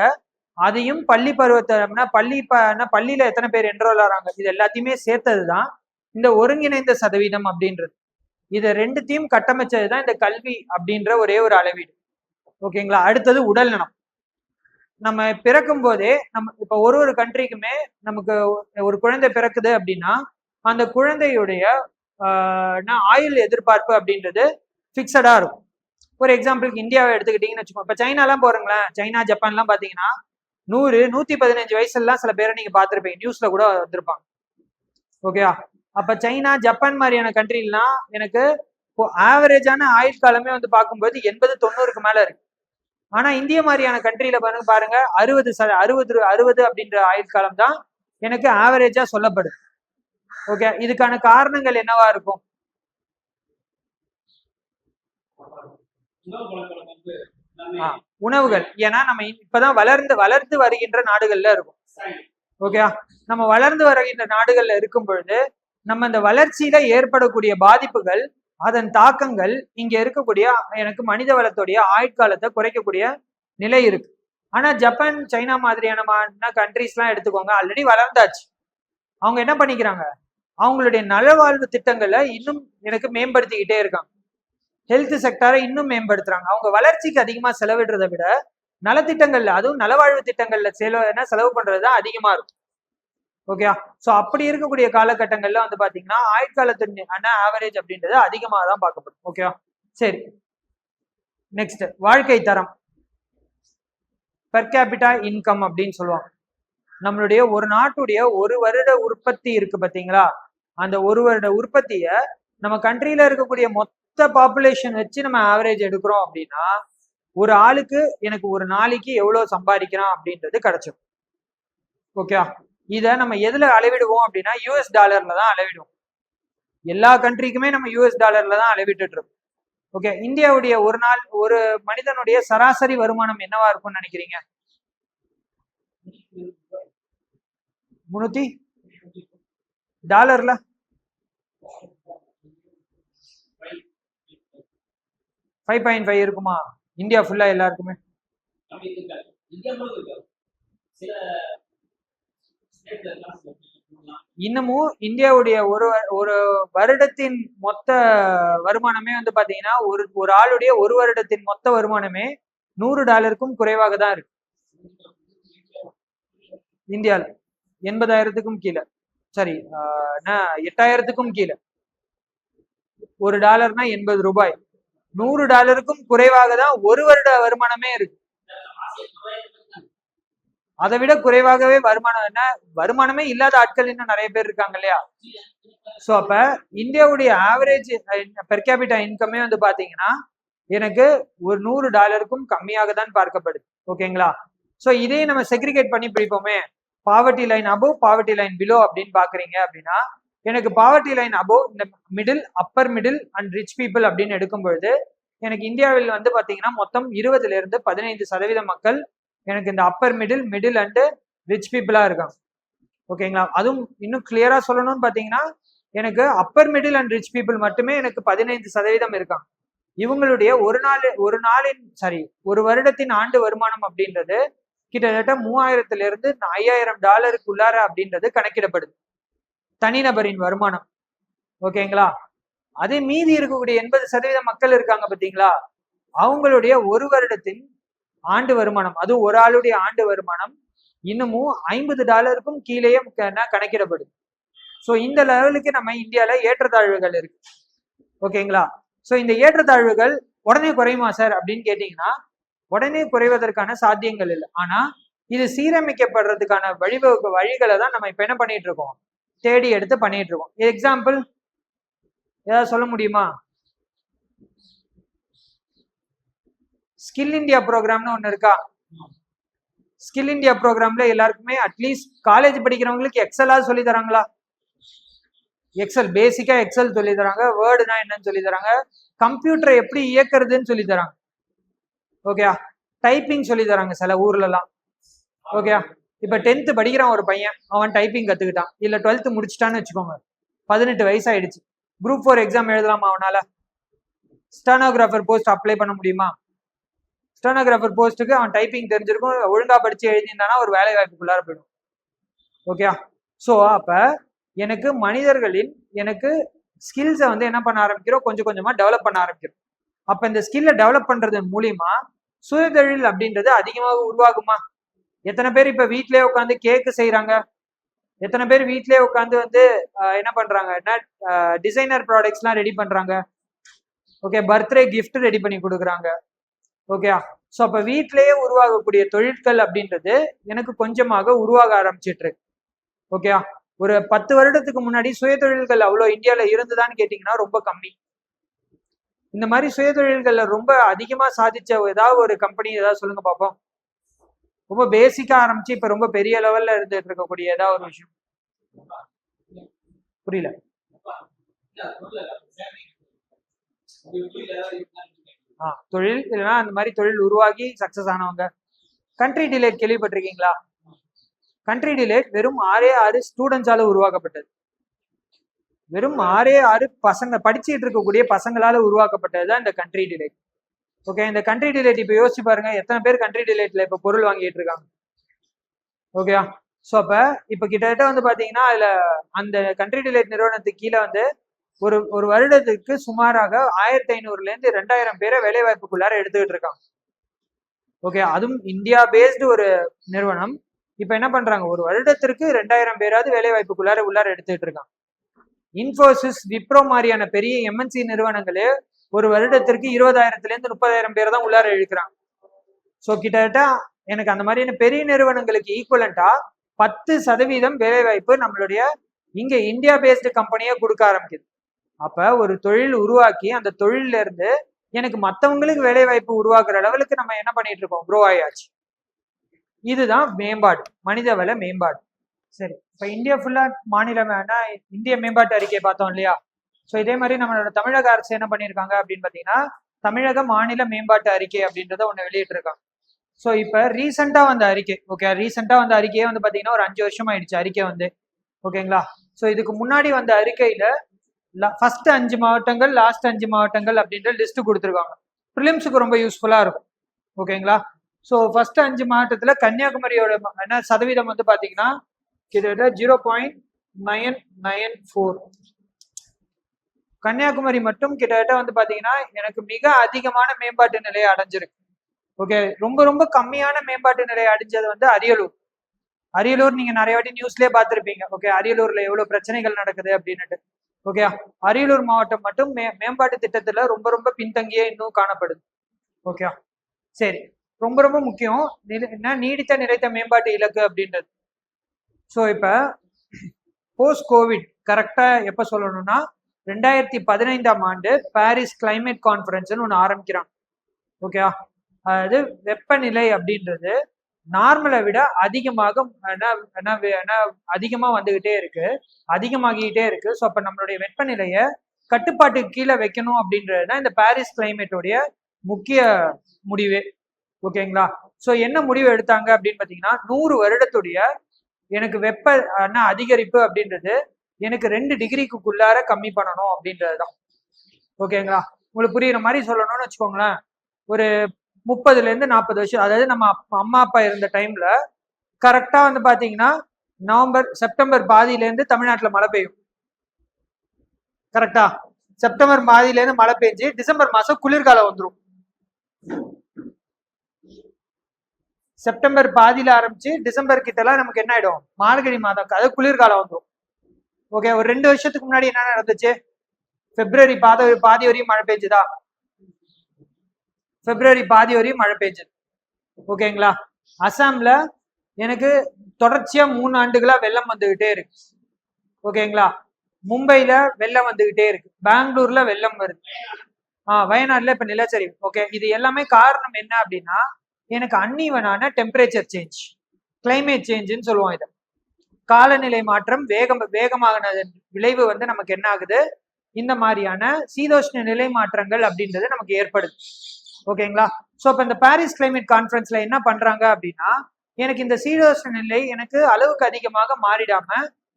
[SPEAKER 1] அதையும் பள்ளி பருவத்தை பள்ளியில எத்தனை பேர் என்ரோல் ஆறாங்க, இது எல்லாத்தையுமே சேர்த்ததுதான் இந்த ஒருங்கிணைந்த சதவீதம் அப்படின்றது. இதை ரெண்டுத்தையும் கட்டமைச்சதுதான் இந்த கல்வி அப்படின்ற ஒரே ஒரு அளவீடு. ஓகேங்களா. அடுத்தது உடல் நலம். நம்ம பிறக்கும் போதே நம்ம இப்ப ஒரு கண்ட்ரிக்குமே நமக்கு ஒரு குழந்தை பிறக்குது அப்படின்னா அந்த குழந்தையுடைய ஆயுள் எதிர்பார்ப்பு அப்படின்றது பிக்சடா இருக்கும். ஒரு எக்ஸாம்பிளுக்கு இந்தியாவை எடுத்துக்கிட்டீங்கன்னு வச்சுக்கோங்க. இப்ப சைனாலாம் போறீங்களேன், சைனா ஜப்பான்லாம் பாத்தீங்கன்னா 100-115 வயசுலாம் சில பேரை நீங்க பார்த்திருப்பீங்க, நியூஸ்ல கூட வந்திருப்பாங்க. ஓகேவா. அப்ப சைனா, ஜப்பான் மாதிரியான கண்ட்ரிலாம் எனக்கு ஆவரேஜான ஆயுள் காலமே வந்து பார்க்கும்போது 80-90க்கு மேல இருக்கு. ஆனா இந்திய மாதிரியான கண்ட்ரியில பாருங்க 60 அப்படின்ற ஆயுட்காலம் தான் எனக்கு ஆவரேஜா சொல்லப்படுது. ஓகே, இதுக்கான காரணங்கள் என்னவா இருக்கும்? உணவுகள். ஏன்னா நம்ம இப்பதான் வளர்ந்து வருகின்ற நாடுகள்ல இருக்கும். ஓகே, நம்ம வளர்ந்து வருகின்ற நாடுகள்ல இருக்கும் பொழுது நம்ம இந்த வளர்ச்சியில ஏற்படக்கூடிய பாதிப்புகள், அதன் தாக்கங்கள் இங்க இருக்கக்கூடிய எனக்கு மனித வளத்துடைய ஆயுட்காலத்தை குறைக்கக்கூடிய நிலை இருக்கு. ஆனா ஜப்பான், சைனா மாதிரியான கண்ட்ரிஸ் எல்லாம் எடுத்துக்கோங்க, ஆல்ரெடி வளர்ந்தாச்சு. அவங்க என்ன பண்ணிக்கிறாங்க, அவங்களுடைய நலவாழ்வு திட்டங்களை இன்னும் எனக்கு மேம்படுத்திக்கிட்டே இருக்காங்க. ஹெல்த் செக்டாரை இன்னும் மேம்படுத்துறாங்க. அவங்க வளர்ச்சிக்கு அதிகமா செலவிடுறதை விட நலத்திட்டங்கள்ல, அதுவும் நலவாழ்வு திட்டங்கள்ல செலவு பண்றதுதான் அதிகமா இருக்கும். ஓகே, சோ அப்படி இருக்கக்கூடிய காலகட்டங்கள்ல வந்து பாத்தீங்கன்னா ஆயுட்காலத்தின் ஆவரேஜ் அப்படின்றது அதிகமாக தான் பார்க்கப்படும். ஓகே, சரி. நெக்ஸ்ட், வாழ்க்கை தரம், பெர் கேபிட்டா இன்கம் அப்படின்னு சொல்லுவாங்க. நம்மளுடைய ஒரு நாட்டுடைய ஒரு வருட உற்பத்தி இருக்கு பாத்தீங்களா, அந்த ஒரு வருட உற்பத்திய நம்ம கண்ட்ரியில இருக்கக்கூடிய மொத்த பாப்புலேஷன் வச்சு நம்ம ஆவரேஜ் எடுக்கிறோம் அப்படின்னா ஒரு ஆளுக்கு எனக்கு ஒரு நாளைக்கு எவ்வளவு சம்பாதிக்கிறான் அப்படின்றது கிடைச்சிடும். ஓகே, இதை நம்ம எதுல அளவிடுவோம் அப்படின்னா யூஎஸ் டாலர்ல தான் அளவிடுவோம். எல்லா கண்ட்ரிக்குமே நம்ம யூஎஸ் டாலர்ல தான் அளவிட்டு இருக்கோம். ஓகே, இந்தியாவுடைய ஒரு நாள் ஒரு மனிதனுடைய சராசரி வருமானம் என்னவா இருக்கும்னு நினைக்கிறீங்க? 300 டாலர்ல 5.5 இருக்குமா? இந்தியா ஃபுல்லா எல்லாருக்குமே இன்னமும் இந்தியாவுடைய ஒரு வருடத்தின் மொத்த வருமானமே வந்து பாத்தீங்கன்னா ஒரு ஆளுடைய ஒரு வருடத்தின் மொத்த வருமானமே $100 குறைவாக தான் இருக்கு. இந்தியால 80,000க்கும் கீழே, சரி 8,000க்கும் கீழே. ஒரு டாலர்னா 80 ரூபாய். $100 குறைவாக தான் ஒரு வருட வருமானமே இருக்கு. அதை விட குறைவாகவே வருமானமே இல்லாத ஆட்கள் இன்னும் நிறைய பேர் இருக்காங்க இல்லையா? சோ அப்ப இந்தியாவுடைய ஆவரேஜ் பெர் கேபிட்டா இன்கமே வந்து பாத்தீங்கன்னா எனக்கு ஒரு $100 கம்மியாக தான் பார்க்கப்படுது. ஓகேங்களா? சோ இதே நம்ம செக்ரிகேட் பண்ணி பிடிப்போமே, poverty line above, poverty line below அப்படின்னு பாக்குறீங்க அப்படின்னா எனக்கு பாவர்ட்டி லைன் அபோவ், இந்த middle, upper middle and rich people அப்படின்னு எடுக்கும் பொழுது எனக்கு இந்தியாவில் வந்து பாத்தீங்கன்னா மொத்தம் 20 to 15% மக்கள் எனக்கு இந்த அப்பர் மிடில் அண்ட் ரிச் பீப்புளா இருக்காங்க. ஓகேங்களா? அதுவும் இன்னும் கிளியரா சொல்லணும்னு பாத்தீங்கன்னா எனக்கு Appar middle and rich people மட்டுமே எனக்கு 15% இருக்காங்க. இவங்களுடைய ஒரு வருடத்தின் ஆண்டு வருமானம் அப்படின்றது கிட்டத்தட்ட $3,000 to $5,000 அப்படின்றது கணக்கிடப்படுது, தனிநபரின் வருமானம். ஓகேங்களா? அதே மீதி இருக்கக்கூடிய 80% மக்கள் இருக்காங்க பாத்தீங்களா, அவங்களுடைய ஒரு வருடத்தின் ஆண்டு வருமானம், அது ஒரு ஆளுடைய ஆண்டு வருமானம் இன்னமும் $50 கீழேயே கணக்கிடப்படுது. சோ இந்த லெவலுக்கு நம்ம இந்தியால ஏற்றத்தாழ்வுகள் இருக்கு. ஓகேங்களா? சோ இந்த ஏற்றத்தாழ்வுகள் உடனே குறையுமா சார் அப்படின்னு கேட்டீங்கன்னா உடனே குறைவதற்கான சாத்தியங்கள் இல்லை. ஆனா இது சீரமைக்கப்படுறதுக்கான வழிகளை தான் நம்ம இப்ப என்ன பண்ணிட்டு இருக்கோம், தேடி எடுத்து பண்ணிட்டு இருக்கோம். எக்ஸாம்பிள் ஏதாவது சொல்ல முடியுமா? ஸ்கில் இந்தியா ப்ரோக்ராம்னு ஒண்ணு இருக்கா? ஸ்கில் இந்தியா ப்ரோக்ராம்ல எல்லாருக்குமே அட்லீஸ்ட் காலேஜ் படிக்கிறவங்களுக்கு எக்ஸலாவது சொல்லி தராங்களா? எக்ஸல், பேசிக்கா எக்ஸல் சொல்லி தராங்க, வேர்டுனா என்னன்னு சொல்லி தராங்க, கம்ப்யூட்டரை எப்படி இயக்குறதுன்னு சொல்லி தராங்க. ஓகே, டைப்பிங் சொல்லி தராங்க சில ஊர்ல எல்லாம். ஓகே, இப்ப 10th படிக்கிறான் ஒரு பையன், அவன் டைப்பிங் கத்துக்கிட்டான். இல்ல 12th முடிச்சுட்டான்னு வச்சுக்கோங்க, 18 வயசு ஆயிடுச்சு, குரூப் 4 எக்ஸாம் எழுதலாமா அவனால? ஸ்டெனோகிராஃபர் போஸ்ட் அப்ளை பண்ண முடியுமா? ஸ்டெனோகிராஃபர் போஸ்ட்டுக்கு அவன் டைப்பிங் தெரிஞ்சிருக்கும், ஒழுங்கா படிச்சு எழுதியிருந்தானா ஒரு வேலை வாய்ப்புக்குள்ளார போயிடும். ஓகே, சோ அப்ப எனக்கு மனிதர்களின் எனக்கு ஸ்கில்ஸை வந்து என்ன பண்ண ஆரம்பிக்கிறோம், கொஞ்சம் கொஞ்சமா டெவலப் பண்ண ஆரம்பிக்கிறோம். அப்ப இந்த ஸ்கில்லை டெவலப் பண்றது மூலியமா சுயதொழில் அப்படின்றது அதிகமாக உருவாகுமா? எத்தனை பேர் இப்ப வீட்லயே உட்காந்து கேக்கு செய்யறாங்க? எத்தனை பேர் வீட்லயே உட்காந்து வந்து என்ன பண்றாங்க, டிசைனர் ப்ராடக்ட்ஸ் எல்லாம் ரெடி பண்றாங்க. ஓகே, பர்த்டே கிஃப்ட் ரெடி பண்ணி கொடுக்குறாங்க. ஓகே, ஸோ அப்ப வீட்லயே உருவாகக்கூடிய தொழில்கள் அப்படின்றது எனக்கு கொஞ்சமாக உருவாக ஆரம்பிச்சிட்டு இருக்கு. ஓகே, ஒரு 10 வருடத்துக்கு முன்னாடி சுய தொழில்கள் அவ்வளோ இந்தியாவில இருந்துதான்னு கேட்டீங்கன்னா ரொம்ப கம்மி. இந்த மாதிரி சுயதொழில்கள்ல ரொம்ப அதிகமா சாதிச்ச ஏதாவது ஒரு கம்பெனி ஏதாவது சொல்லுங்க பார்ப்போம். ரொம்ப பேசிக்கா ஆரம்பிச்சு இப்ப ரொம்ப பெரிய லெவல்ல இருந்துட்டு இருக்கக்கூடிய ஏதாவது ஒரு விஷயம். புரியல. தொழில் இல்லைன்னா அந்த மாதிரி தொழில் உருவாகி சக்சஸ் ஆனவங்க. கண்ட்ரி டிலைட் கேள்விப்பட்டிருக்கீங்களா? கண்ட்ரி டிலைட் வெறும் 6 ஸ்டூடெண்ட்ஸால உருவாக்கப்பட்டது. வெறும் 6 பசங்க படிச்சுட்டு இருக்கக்கூடிய பசங்களால உருவாக்கப்பட்டதுதான் இந்த கண்ட்ரி டிலைட். ஓகே, இந்த கண்ட்ரி டிலைட் இப்ப யோசிச்சு பாருங்க, எத்தனை பேர் கண்ட்ரி டிலைட்ல இப்ப பொருள் வாங்கிட்டு இருக்காங்க. ஓகேயா? ஸோ அப்ப இப்ப கிட்டத்தட்ட வந்து பாத்தீங்கன்னா அதுல அந்த கண்ட்ரி டிலைட் நிறுவனத்துக்கு கீழே வந்து ஒரு வருடத்துக்கு சுமாராக 1500ல இருந்து 2000 பேரை வேலை வாய்ப்புக்குள்ளார எடுத்துக்கிட்டு இருக்காங்க. ஓகே, அதுவும் இந்தியா பேஸ்டு ஒரு நிறுவனம். இப்ப என்ன பண்றாங்க, ஒரு வருடத்திற்கு 2000 பேராவது வேலை வாய்ப்புக்குள்ளார எடுத்துக்கிட்டு இருக்காங்க. இன்ஃபோசிஸ், விப்ரோ மாதிரியான பெரிய எம்என்சி நிறுவனங்களே ஒரு வருடத்திற்கு 20,000ல இருந்து 30,000 பேர் தான் உள்ளார இழுக்கிறாங்க. ஸோ கிட்டத்தட்ட எனக்கு அந்த மாதிரியான பெரிய நிறுவனங்களுக்கு ஈக்குவலண்டா 10% வேலை வாய்ப்பு நம்மளுடைய இங்க இந்தியா பேஸ்டு கம்பெனியா கொடுக்க ஆரம்பிக்குது. அப்ப ஒரு தொழில் உருவாக்கி அந்த தொழில இருந்து எனக்கு மற்றவங்களுக்கு வேலை வாய்ப்பு உருவாக்குற லெவலுக்கு நம்ம என்ன பண்ணிட்டு இருக்கோம், க்ரோ ஆயாச்சு. இதுதான் மேம்பாடு, மனித வள மேம்பாடு. சரி, இப்ப இந்தியா ஃபுல்லா மாநிலம் இந்திய மேம்பாட்டு அறிக்கையை பார்த்தோம் இல்லையா? ஸோ இதே மாதிரி நம்மளோட தமிழக அரசு என்ன பண்ணியிருக்காங்க அப்படின்னு பாத்தீங்கன்னா தமிழக மாநில மேம்பாட்டு அறிக்கை அப்படின்றத ஒண்ணு வெளியிட்டு இருக்காங்க. ஸோ இப்ப ரீசெண்டா வந்த அறிக்கை, ஓகே, ரீசெண்டா வந்த அறிக்கையே வந்து பாத்தீங்கன்னா ஒரு 5 வருஷம் ஆயிடுச்சு அறிக்கை வந்து. ஓகேங்களா? ஸோ இதுக்கு முன்னாடி வந்த அறிக்கையில ஃபர்ஸ்ட் 5 மாவட்டங்கள், லாஸ்ட் 5 மாவட்டங்கள் அப்படின்ற லிஸ்ட் கொடுத்துருக்காங்க. ப்ரிலிம்ஸுக்கு ரொம்ப யூஸ்ஃபுல்லா இருக்கும். ஓகேங்களா? ஸோ ஃபர்ஸ்ட் 5 மாவட்டத்துல கன்னியாகுமரியோட என்ன சதவீதம் வந்து பாத்தீங்கன்னா கிட்டத்தட்ட 0.994. கன்னியாகுமரி மட்டும் கிட்டத்தட்ட வந்து பாத்தீங்கன்னா எனக்கு மிக அதிகமான மேம்பாட்டு நிலையை அடைஞ்சிருக்கு. ஓகே, ரொம்ப ரொம்ப கம்மியான மேம்பாட்டு நிலையை அடைஞ்சது வந்து அரியலூர். அரியலூர் நீங்க நிறைய வாட்டி நியூஸ்லயே பார்த்திருப்பீங்க. ஓகே, அரியலூர்ல எவ்வளவு பிரச்சனைகள் நடக்குது அப்படின்னுட்டு. ஓகே, அரியலூர் மாவட்டம் மட்டும் மேம்பாட்டு திட்டத்துல ரொம்ப ரொம்ப பின்தங்கியே இன்னும் காணப்படுது. ஓகே, சரி, ரொம்ப ரொம்ப முக்கியம் நீடித்த நிலைத்த மேம்பாட்டு இலக்கு அப்படின்றது. ஸோ இப்ப போஸ்ட் கோவிட் கரெக்டா எப்ப சொல்லணும்னா 2015ஆம் ஆண்டு பாரிஸ் கிளைமேட் கான்ஃபரன்ஸ்னு ஒன்று ஆரம்பிக்கிறாங்க. ஓகே, அதாவது வெப்பநிலை அப்படின்றது நார்மலை விட அதிகமாக அதிகமா வந்துகிட்டே இருக்கு, அதிகமாகிட்டே இருக்கு. ஸோ அப்ப நம்மளுடைய வெப்பநிலையை கட்டுப்பாட்டுக்கு கீழே வைக்கணும் அப்படின்றதுதான் இந்த பாரிஸ் கிளைமேட்டோடைய முக்கிய முடிவே. ஓகேங்களா? ஸோ என்ன முடிவு எடுத்தாங்க அப்படின்னு பாத்தீங்கன்னா 100 வருடத்துடைய எனக்கு வெப்ப அதிகரிப்பு அப்படின்றது எனக்கு 2 டிகிரிக்குள்ளார கம்மி பண்ணணும் அப்படின்றதுதான். ஓகேங்களா? உங்களுக்கு புரியுற மாதிரி சொல்லணும்னு வச்சுக்கோங்களேன், ஒரு 30ல இருந்து 40 வருஷம், அதாவது நம்ம அம்மா அப்பா இருந்த டைம்ல கரெக்டா வந்து பாத்தீங்கன்னா செப்டம்பர் பாதியில இருந்து தமிழ்நாட்டுல மழை பெய்யும். கரெக்டா? செப்டம்பர் பாதியில இருந்து மழை பெஞ்சு டிசம்பர் மாசம் குளிர்காலம் வந்துடும். செப்டம்பர் பாதியில ஆரம்பிச்சு டிசம்பர் கிட்ட எல்லாம் நமக்கு என்ன ஆயிடும், மார்கழி மாதம், அதாவது குளிர்காலம் வந்துடும். ஓகே, ஒரு 2 வருஷத்துக்கு முன்னாடி என்ன நடந்துச்சு, பிப்ரவரி பாதி வரையும் மழை பெஞ்சுதா? பிப்ரவரி பாதி வரையும் மழை பெஞ்சது. ஓகேங்களா? அசாம்ல எனக்கு தொடர்ச்சியா 3 ஆண்டுகளா வெள்ளம் வந்துகிட்டே இருக்கு. ஓகேங்களா? மும்பைல வெள்ளம் வந்துகிட்டே இருக்கு, பெங்களூர்ல வெள்ளம் வருது, வயநாடுல இப்ப நிலச்சரிவு. ஓகே, இது எல்லாமே காரணம் என்ன அப்படின்னா எனக்கு அன்ஈவனான டெம்பரேச்சர் சேஞ்ச், கிளைமேட் சேஞ்சுன்னு சொல்லுவோம். இதை காலநிலை மாற்றம் வேகமாக விளைவு வந்து நமக்கு என்ன ஆகுது, இந்த மாதிரியான சீதோஷ்ண நிலை மாற்றங்கள் அப்படின்றது நமக்கு ஏற்படுது. ஓகேங்களா? ஸோ அப்ப இந்த பாரிஸ் கிளைமேட் கான்ஃபரன்ஸ்ல என்ன பண்றாங்க அப்படின்னா எனக்கு இந்த சீதோஷ்ண நிலை எனக்கு அளவுக்கு அதிகமாக மாறிடாம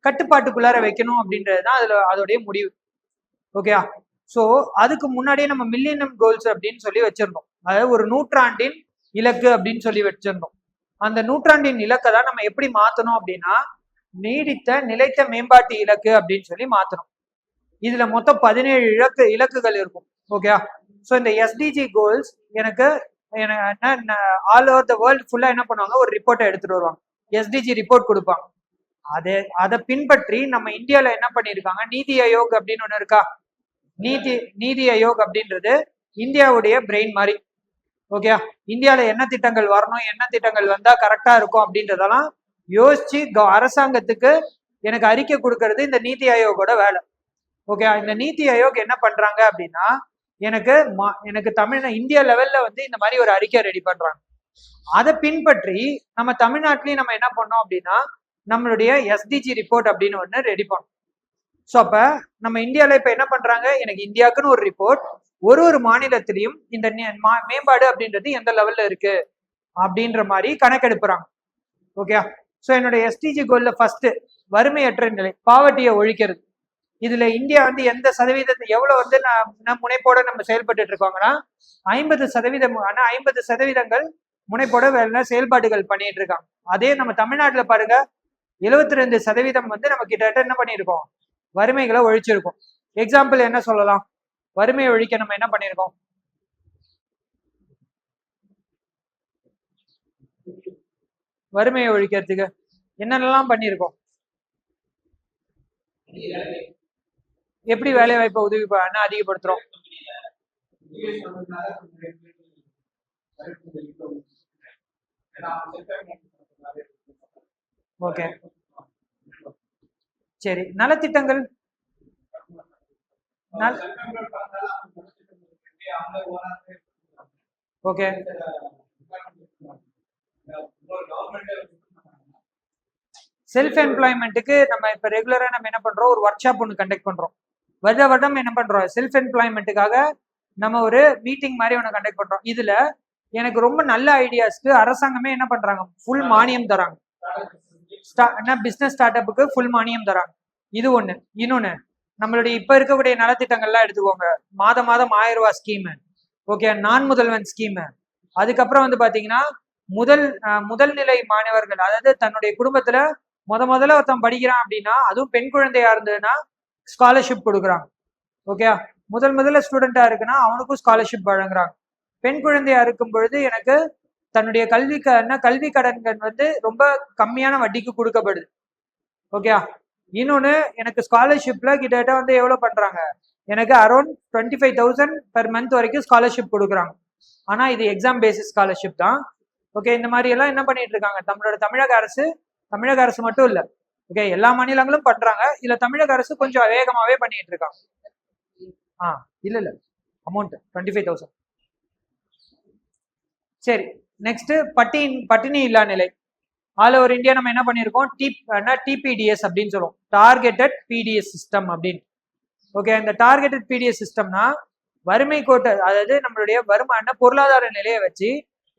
[SPEAKER 1] கட்டுப்பாட்டுக்குள்ளார வைக்கணும் அப்படின்றதுதான் அதோடைய முடிவு. ஓகே, ஸோ அதுக்கு முன்னாடியே நம்ம மில்லினியம் கோல்ஸ் அப்படின்னு சொல்லி வச்சிருந்தோம், அதாவது ஒரு நூற்றாண்டின் இலக்கு அப்படின்னு சொல்லி வச்சிருந்தோம். அந்த நூற்றாண்டின் இலக்கை தான் நம்ம எப்படி மாத்தணும் அப்படின்னா நீடித்த நிலைத்த மேம்பாட்டு இலக்கு அப்படின்னு சொல்லி மாத்தணும். இதுல மொத்தம் 17 இலக்குகள் இருக்கும். ஓகே, ஸோ இந்த எஸ்டிஜி கோல்ஸ் எனக்கு ஆல் ஓவர் த வேர்ல்டு ஃபுல்லா என்ன பண்ணுவாங்க, ஒரு ரிப்போர்ட்டை எடுத்துட்டு வருவாங்க, எஸ்டிஜி ரிப்போர்ட் கொடுப்பாங்க. அதை பின்பற்றி நம்ம இந்தியால என்ன பண்ணிருக்காங்க, நீதி ஆயோக் அப்படின்னு ஒண்ணு இருக்கா. நீதி ஆயோக் அப்படின்றது இந்தியாவுடைய பிரெயின் மாதிரி. ஓகே, இந்தியால என்ன திட்டங்கள் வரணும், என்ன திட்டங்கள் வந்தா கரெக்டா இருக்கும் அப்படின்றதெல்லாம் யோசிச்சு அரசாங்கத்துக்கு எனக்கு அறிக்கை கொடுக்கறது இந்த நீதி ஆயோகோட வேலை. ஓகே, இந்த நீதி ஆயோக் என்ன பண்றாங்க அப்படின்னா எனக்கு இந்தியா லெவல்ல வந்து இந்த மாதிரி ஒரு அறிக்கை ரெடி பண்றாங்க. அதை பின்பற்றி நம்ம தமிழ்நாட்டிலையும் நம்ம என்ன பண்ணோம் அப்படின்னா நம்மளுடைய எஸ்டிஜி ரிப்போர்ட் அப்படின்னு ஒன்று ரெடி பண்ணோம். ஸோ அப்ப நம்ம இந்தியாவில் இப்ப என்ன பண்றாங்க, எனக்கு இந்தியாவுக்குன்னு ஒரு ரிப்போர்ட், ஒரு மாநிலத்திலையும் இந்த மேம்பாடு அப்படின்றது எந்த லெவல்ல இருக்கு அப்படின்ற மாதிரி கணக்கெடுப்புறாங்க. ஓகே. ஸோ என்னுடைய எஸ்டிஜி கோல்ல ஃபர்ஸ்ட் வறுமையற்ற நிலை, பாவர்ட்டியை ஒழிக்கிறது. இதுல இந்தியா வந்து எந்த சதவீதத்தை எவ்வளவு வந்து முனைப்போட நம்ம செயல்பட்டு இருக்கோங்கன்னா 50%. ஆனா 50% முனைப்போட வேலை செயல்பாடுகள் பண்ணிட்டு இருக்காங்க. அதே நம்ம தமிழ்நாட்டுல பாருங்க 72% வந்து நம்ம கிட்ட என்ன பண்ணியிருக்கோம், வறுமைகளை ஒழிச்சிருக்கோம். எக்ஸாம்பிள் என்ன சொல்லலாம், வறுமையை ஒழிக்க நம்ம என்ன பண்ணியிருக்கோம், வறுமையை ஒழிக்கிறதுக்கு என்னென்னலாம் பண்ணியிருக்கோம், எப்படி வேலை வாய்ப்பை உதவி அதிகப்படுத்துறோம். ஓகே சரி, நலத்திட்டங்கள் ஓகே செல்ஃப் எம்ப்ளாய்மெண்ட்டுக்கு நம்ம இப்ப ரெகுலரா நம்ம என்ன பண்றோம், ஒரு ஒர்க் ஷாப் ஒன்று கண்டக்ட் பண்றோம். வருடம் என்ன பண்றோம், செல்ஃப் எம்ப்ளாய்மெண்ட்டுக்காக நம்ம ஒரு மீட்டிங் மாதிரி ஒன்று கண்டக்ட் பண்றோம். இதுல எனக்கு ரொம்ப நல்ல ஐடியாஸ்க்கு அரசாங்கமே என்ன பண்றாங்க, ஃபுல் மானியம் தராங்க. பிசினஸ் ஸ்டார்ட் அப்புக்கு ஃபுல் மானியம் தராங்க. இது ஒண்ணு. இன்னொன்னு, நம்மளுடைய இப்ப இருக்கக்கூடிய நலத்திட்டங்கள்லாம் எடுத்துக்கோங்க. மாதம் 1000 ரூபாய் ஸ்கீமு, ஓகே, நான் முதல்வன் ஸ்கீமு. அதுக்கப்புறம் வந்து பாத்தீங்கன்னா முதல் நிலை மாணவர்கள், அதாவது தன்னுடைய குடும்பத்துல முதல்ல ஒருத்தன் படிக்கிறான் அப்படின்னா, அதுவும் பெண் குழந்தையா இருந்ததுன்னா ஸ்காலர்ஷிப் கொடுக்குறாங்க. ஓகே, முதல்ல ஸ்டூடெண்டா இருக்குன்னா அவனுக்கும் ஸ்காலர்ஷிப் வழங்குறாங்க. பெண் குழந்தையா இருக்கும் பொழுது எனக்கு தன்னுடைய கல்வி கடன்கள் வந்து ரொம்ப கம்மியான வட்டிக்கு கொடுக்கப்படுது. ஓகே. இன்னொன்னு, எனக்கு ஸ்காலர்ஷிப்ல கிட்டத்தட்ட வந்து எவ்வளவு பண்றாங்க, எனக்கு அரௌண்ட் 25,000 பெர் மந்த் வரைக்கும் ஸ்காலர்ஷிப் கொடுக்குறாங்க. ஆனா இது எக்ஸாம் பேசிஸ் ஸ்காலர்ஷிப் தான். ஓகே, இந்த மாதிரி எல்லாம் என்ன பண்ணிட்டு இருக்காங்க நம்மளோட தமிழக அரசு மட்டும் இல்ல, ஓகே, எல்லா மாநிலங்களும் பண்றாங்க. இதுல தமிழக அரசு கொஞ்சம் வேகமாவே பண்ணிட்டு இருக்காங்க. இல்ல அமௌண்ட் 25,000. சரி, நெக்ஸ்ட் பட்டினி இல்லா நிலை. ஆல் ஓவர் இந்தியா நம்ம என்ன பண்ணிருக்கோம், டிபிடிஎஸ் அப்படின்னு சொல்லுவோம், டார்கெட்டட் பிடிஎஸ் சிஸ்டம் அப்படின்னு. ஓகே, இந்த டார்கெட்டட் பிடிஎஸ் சிஸ்டம்னா வறுமை கோட்டை, அதாவது நம்மளுடைய வருமான பொருளாதார நிலையை வச்சு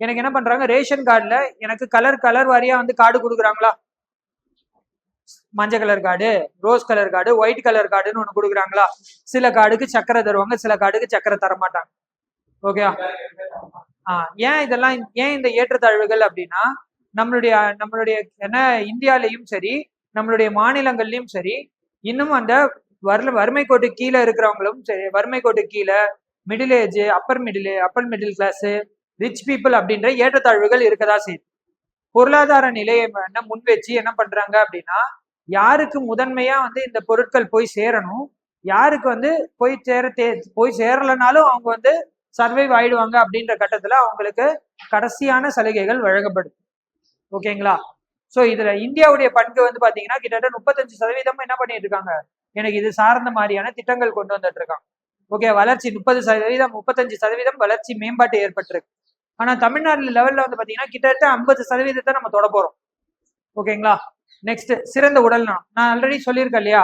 [SPEAKER 1] எனக்கு என்ன பண்றாங்க, ரேஷன் கார்டுல எனக்கு கலர் வாரியா வந்து கார்டு கொடுக்குறாங்களா, மஞ்சள் colour card, rose colour card, white colour கார்டுன்னு ஒண்ணு கொடுக்குறாங்களா. சில கார்டுக்கு சக்கரை தருவாங்க, சில கார்டுக்கு சக்கரை தர மாட்டாங்க. ஓகே. ஏன் இந்த ஏற்றத்தாழ்வுகள் அப்படின்னா, நம்மளுடைய என்ன இந்தியாலையும் சரி நம்மளுடைய மாநிலங்கள்லயும் சரி இன்னும் அந்த வறுமை கோட்டு கீழே இருக்கிறவங்களும் சரி, வறுமை கோட்டு கீழே middle age, upper middle class, rich people அப்படின்ற ஏற்றத்தாழ்வுகள் இருக்கதா செய்யுது. பொருளாதார நிலையை முன் வச்சு என்ன பண்றாங்க அப்படின்னா, யாருக்கு முதன்மையா வந்து இந்த பொருட்கள் போய் சேரணும், யாருக்கு வந்து போய் சேரலனாலும் அவங்க வந்து சர்வைவ் ஆயிடுவாங்க அப்படின்ற கட்டத்துல அவங்களுக்கு கடைசியான சலுகைகள் வழங்கப்படுது. ஓகேங்களா. சோ இதுல இந்தியாவுடைய பங்கு வந்து பாத்தீங்கன்னா கிட்டத்தட்ட 35% என்ன பண்ணிட்டு இருக்காங்க, எனக்கு இது சார்ந்த மாதிரியான திட்டங்கள் கொண்டு வந்துட்டு இருக்காங்க. ஓகே, வளர்ச்சி 30%, 35% வளர்ச்சி மேம்பாட்டு ஏற்பட்டிருக்கு. ஆனா தமிழ்நாடு லெவல்ல வந்து பாத்தீங்கன்னா கிட்டத்தட்ட 50% நம்ம தொட போறோம். ஓகேங்களா. நெக்ஸ்ட், சிறந்த உடல்நலம். நான் ஆல்ரெடி சொல்லியிருக்கேன் இல்லையா,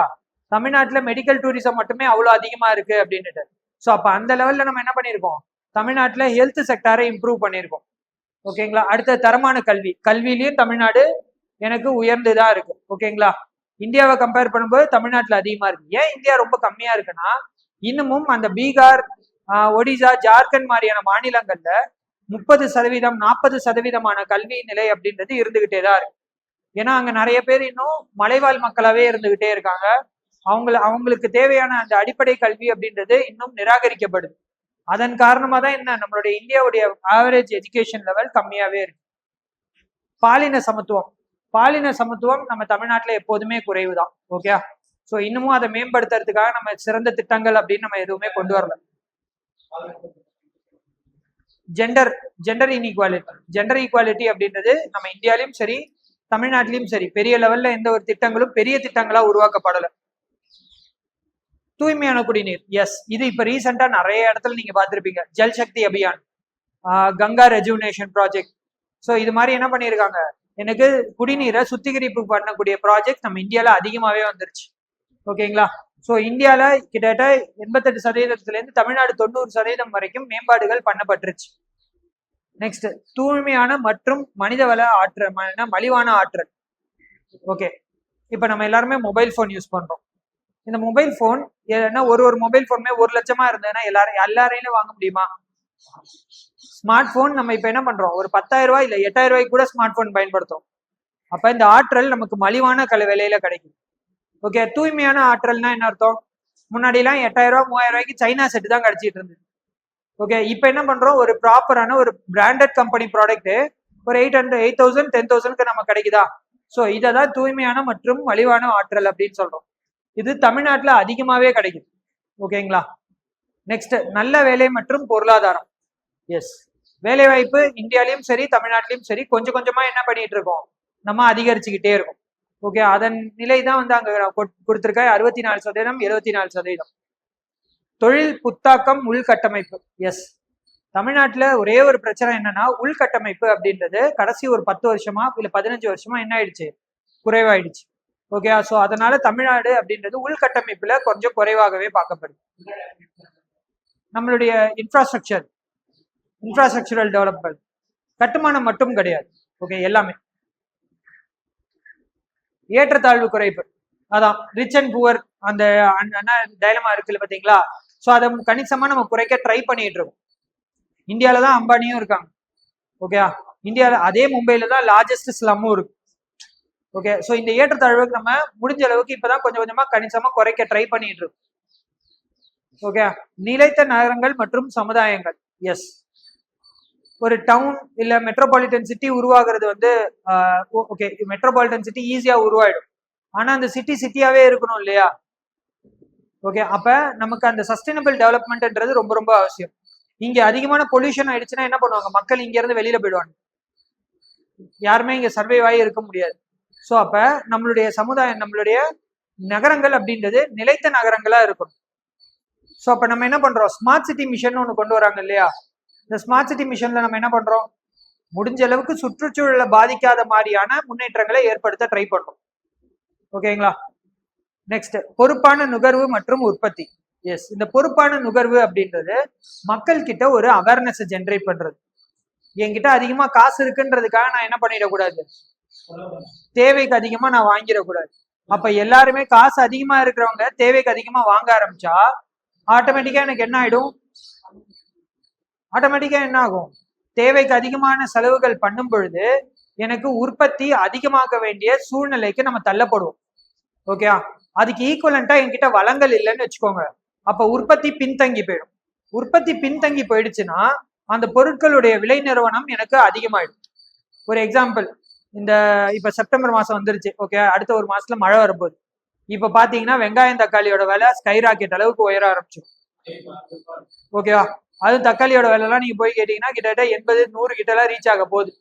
[SPEAKER 1] தமிழ்நாட்டுல மெடிக்கல் டூரிசம் மட்டுமே அவ்வளவு அதிகமா இருக்கு அப்படின்னுட்டு. ஸோ அப்போ அந்த லெவலில் நம்ம என்ன பண்ணியிருக்கோம், தமிழ்நாட்டில் ஹெல்த் செக்டாரை இம்ப்ரூவ் பண்ணியிருக்கோம். ஓகேங்களா. அடுத்த தரமான கல்வியிலையும் தமிழ்நாடு எனக்கு உயர்ந்துதான் இருக்கு. ஓகேங்களா. இந்தியாவை கம்பேர் பண்ணும்போது தமிழ்நாட்டில் அதிகமா இருக்கு. ஏன் இந்தியா ரொம்ப கம்மியா இருக்குன்னா, இன்னமும் அந்த பீகார், ஒடிசா, ஜார்க்கண்ட் மாதிரியான மாநிலங்கள்ல 30%, 40% கல்வி நிலை அப்படின்றது இருந்துகிட்டே தான் இருக்கு. ஏன்னா அங்க நிறைய பேர் இன்னும் மலைவாழ் மக்களாவே இருந்துகிட்டே இருக்காங்க. அவங்களுக்கு தேவையான அந்த அடிப்படை கல்வி அப்படின்றது இன்னும் நிராகரிக்கப்படுது. அதன் காரணமா தான் என்ன, நம்மளுடைய இந்தியாவுடைய ஆவரேஜ் எஜுகேஷன் லெவல் கம்மியாவே இருக்கு. பாலின சமத்துவம் நம்ம தமிழ்நாட்டுல எப்போதுமே குறைவுதான். ஓகே. ஸோ இன்னமும் அதை மேம்படுத்துறதுக்காக நம்ம சிறந்த திட்டங்கள் அப்படின்னு நம்ம எதுவுமே கொண்டு வரல. ஜெண்டர் ஈக்குவாலிட்டி அப்படின்றது நம்ம இந்தியாலையும் சரி தமிழ்நாட்டிலையும் சரி பெரிய லெவல்ல எந்த ஒரு திட்டங்களும் பெரிய திட்டங்களா உருவாக்கப்படலை. தூய்மையான குடிநீர். எஸ், இது இப்ப ரீசெண்டா நிறைய இடத்துல நீங்க பார்த்திருப்பீங்க. ஜல் சக்தி அபியான், கங்கா ரெஜுனேஷன் ப்ராஜெக்ட். ஸோ இது மாதிரி என்ன பண்ணியிருக்காங்க, எனக்கு குடிநீரை சுத்திகரிப்பு பண்ணக்கூடிய ப்ராஜெக்ட் நம்ம இந்தியால அதிகமாவே வந்துருச்சு. ஓகேங்களா. ஸோ இந்தியால கிட்டத்தட்ட 88% தமிழ்நாடு 90% வரைக்கும் மேம்பாடுகள் பண்ணப்பட்டுருச்சு. நெக்ஸ்ட், தூய்மையான மற்றும் மனிதவள ஆற்றல், மலிவான ஆற்றல். ஓகே, இப்ப நம்ம எல்லாருமே மொபைல் போன் யூஸ் பண்றோம். இந்த மொபைல் போன் ஏன்னா ஒரு மொபைல் போனுமே 1 லட்சமா இருந்ததுன்னா எல்லாரையும் வாங்க முடியுமா? ஸ்மார்ட் போன் நம்ம இப்ப என்ன பண்றோம், ஒரு 10,000 ரூபாய் இல்ல 8,000 ரூபாய்க்கு கூட ஸ்மார்ட் போன் பயன்படுத்தும். அப்ப இந்த ஆற்றல் நமக்கு மலிவான விலையில கிடைக்கும். ஓகே, தூய்மையான ஆற்றல்னா என்ன அர்த்தம்? முன்னாடி எல்லாம் 8,000 ரூபாய் 3,000 ரூபாய்க்கு சைனா செட் தான் கிடைச்சிட்டு இருந்தது. ஓகே, இப்ப என்ன பண்றோம், ஒரு ப்ராப்பரான ஒரு பிராண்டட் கம்பெனி ப்ராடக்ட் ஒரு 8,000 10,000க்கு நம்ம கிடைக்குதா? ஸோ இதை தான் தூய்மையான மற்றும் மலிவான ஆற்றல் அப்படின்னு சொல்றோம். இது தமிழ்நாட்டுல அதிகமாவே கிடைக்குது. ஓகேங்களா. நெக்ஸ்ட், நல்ல வேலை மற்றும் பொருளாதாரம். எஸ், வேலை வாய்ப்பு இந்தியாலையும் சரி தமிழ்நாட்டிலையும் சரி கொஞ்சம் கொஞ்சமா என்ன பண்ணிட்டு இருக்கோம், நம்ம அதிகரிச்சுக்கிட்டே இருக்கும். ஓகே, அதன் நிலை தான் வந்து அங்க கொடுத்திருக்க 64%, 74%. தொழில் புத்தாக்கம், உள்கட்டமைப்பு. எஸ், தமிழ்நாட்டுல ஒரே ஒரு பிரச்சனை என்னன்னா, உள்கட்டமைப்பு அப்படின்றது கடைசி ஒரு 10 வருஷமா இல்ல 15 வருஷமா என்ன ஆயிடுச்சு, குறைவாயிடுச்சு. ஓகே, ஸோ அதனால தமிழ்நாடு அப்படின்றது உள்கட்டமைப்புல கொஞ்சம் குறைவாகவே பார்க்கப்படுது. நம்மளுடைய இன்ஃப்ராஸ்ட்ரக்சரல் டெவலப்மெண்ட், கட்டுமானம் மட்டும் கிடையாது. ஓகே, எல்லாமே. ஏற்றத்தாழ்வு குறைப்பு, அதான் ரிச் அண்ட் புவர் அந்த டைலமா இருக்குல்ல பாத்தீங்களா. ஸோ அதை கணிசமா நம்ம குறைக்க ட்ரை பண்ணிட்டு இருக்கோம். இந்தியாவில தான் அம்பானியும் இருக்காங்க. ஓகே, இந்தியாவில் அதே மும்பையில தான் லார்ஜஸ்ட் ஸ்லம்மும் இருக்கு. ஓகே, ஸோ இந்த ஏற்றத்தாழ்வுக்கு நம்ம முடிஞ்ச அளவுக்கு இப்பதான் கொஞ்சம் கொஞ்சமா கணிசமா குறைக்க ட்ரை பண்ணிட்டு இருக்கோம். ஓகே, நிலைத்த நகரங்கள் மற்றும் சமுதாயங்கள். எஸ், ஒரு டவுன் இல்ல மெட்ரோபாலிட்டன் சிட்டி உருவாகிறது வந்து ஓகே, மெட்ரோபாலிட்டன் சிட்டி ஈஸியா உருவாயிடும். ஆனா அந்த சிட்டியாவே இருக்கணும் இல்லையா. ஓகே, அப்ப நமக்கு அந்த சஸ்டைனபிள் டெவலப்மெண்ட்ன்றது ரொம்ப ரொம்ப அவசியம். இங்க அதிகமான பொல்யூஷன் ஆயிடுச்சுன்னா என்ன பண்ணுவாங்க, மக்கள் இங்க இருந்து வெளியில போயிடுவாங்க, யாருமே இங்க சர்வைவ் ஆகி இருக்க முடியாது. ஸோ அப்ப நம்மளுடைய சமுதாயம், நம்மளுடைய நகரங்கள் அப்படின்றது நிலைத்த நகரங்களா இருக்கணும். ஸோ அப்ப நம்ம என்ன பண்றோம், ஸ்மார்ட் சிட்டி மிஷன் ஒன்று கொண்டு வராங்க இல்லையா. இந்த ஸ்மார்ட் சிட்டி மிஷன்ல நம்ம என்ன பண்றோம், முடிஞ்ச அளவுக்கு சுற்றுச்சூழலை பாதிக்காத மாதிரியான முன்னேற்றங்களை ஏற்படுத்த ட்ரை பண்றோம். ஓகேங்களா. நெக்ஸ்ட், பொறுப்பான நுகர்வு மற்றும் உற்பத்தி. எஸ், இந்த பொறுப்பான நுகர்வு அப்படின்றது மக்கள் கிட்ட ஒரு அவேர்னஸ் ஜென்ரேட் பண்றது. என்கிட்ட அதிகமா காசு இருக்குன்றதுக்காக நான் என்ன பண்ணிடக்கூடாது, தேவைக்கு அதிகமா நான் வாங்கிடக்கூடாது. அப்ப எல்லாருமே காசு அதிகமா இருக்கிறவங்க தேவைக்கு அதிகமா வாங்க ஆரம்பிச்சா ஆட்டோமேட்டிக்கா எனக்கு என்ன ஆயிடும், ஆட்டோமேட்டிக்கா என்ன ஆகும், தேவைக்கு அதிகமான செலவுகள் பண்ணும் பொழுது எனக்கு உற்பத்தி அதிகமாக்க வேண்டிய சூழ்நிலைக்கு நம்ம தள்ளப்படுவோம். ஓகே, அதுக்கு ஈக்குவலண்டா என்கிட்ட வளங்கள் இல்லைன்னு வச்சுக்கோங்க, அப்ப உற்பத்தி பின்தங்கி போயிடும். உற்பத்தி பின்தங்கி போயிடுச்சுன்னா அந்த பொருட்களுடைய விலை நிறுவனம் எனக்கு அதிகமாயிடும். ஒரு எக்ஸாம்பிள், இந்த இப்ப செப்டம்பர் மாசம் வந்துருச்சு. ஓகே, அடுத்த ஒரு மாசத்துல மழை வரப்போகுது. இப்ப பாத்தீங்கன்னா வெங்காயம் தக்காளியோட விலை ஸ்கை ராக்கெட் அளவுக்கு உயர ஆரம்பிச்சிடும். ஓகேவா, அதுவும் தக்காளியோட விலை எல்லாம் நீங்க போய் கேட்டீங்கன்னா கிட்டத்தட்ட 80-100 கிட்ட எல்லாம் ரீச் ஆக போகுது.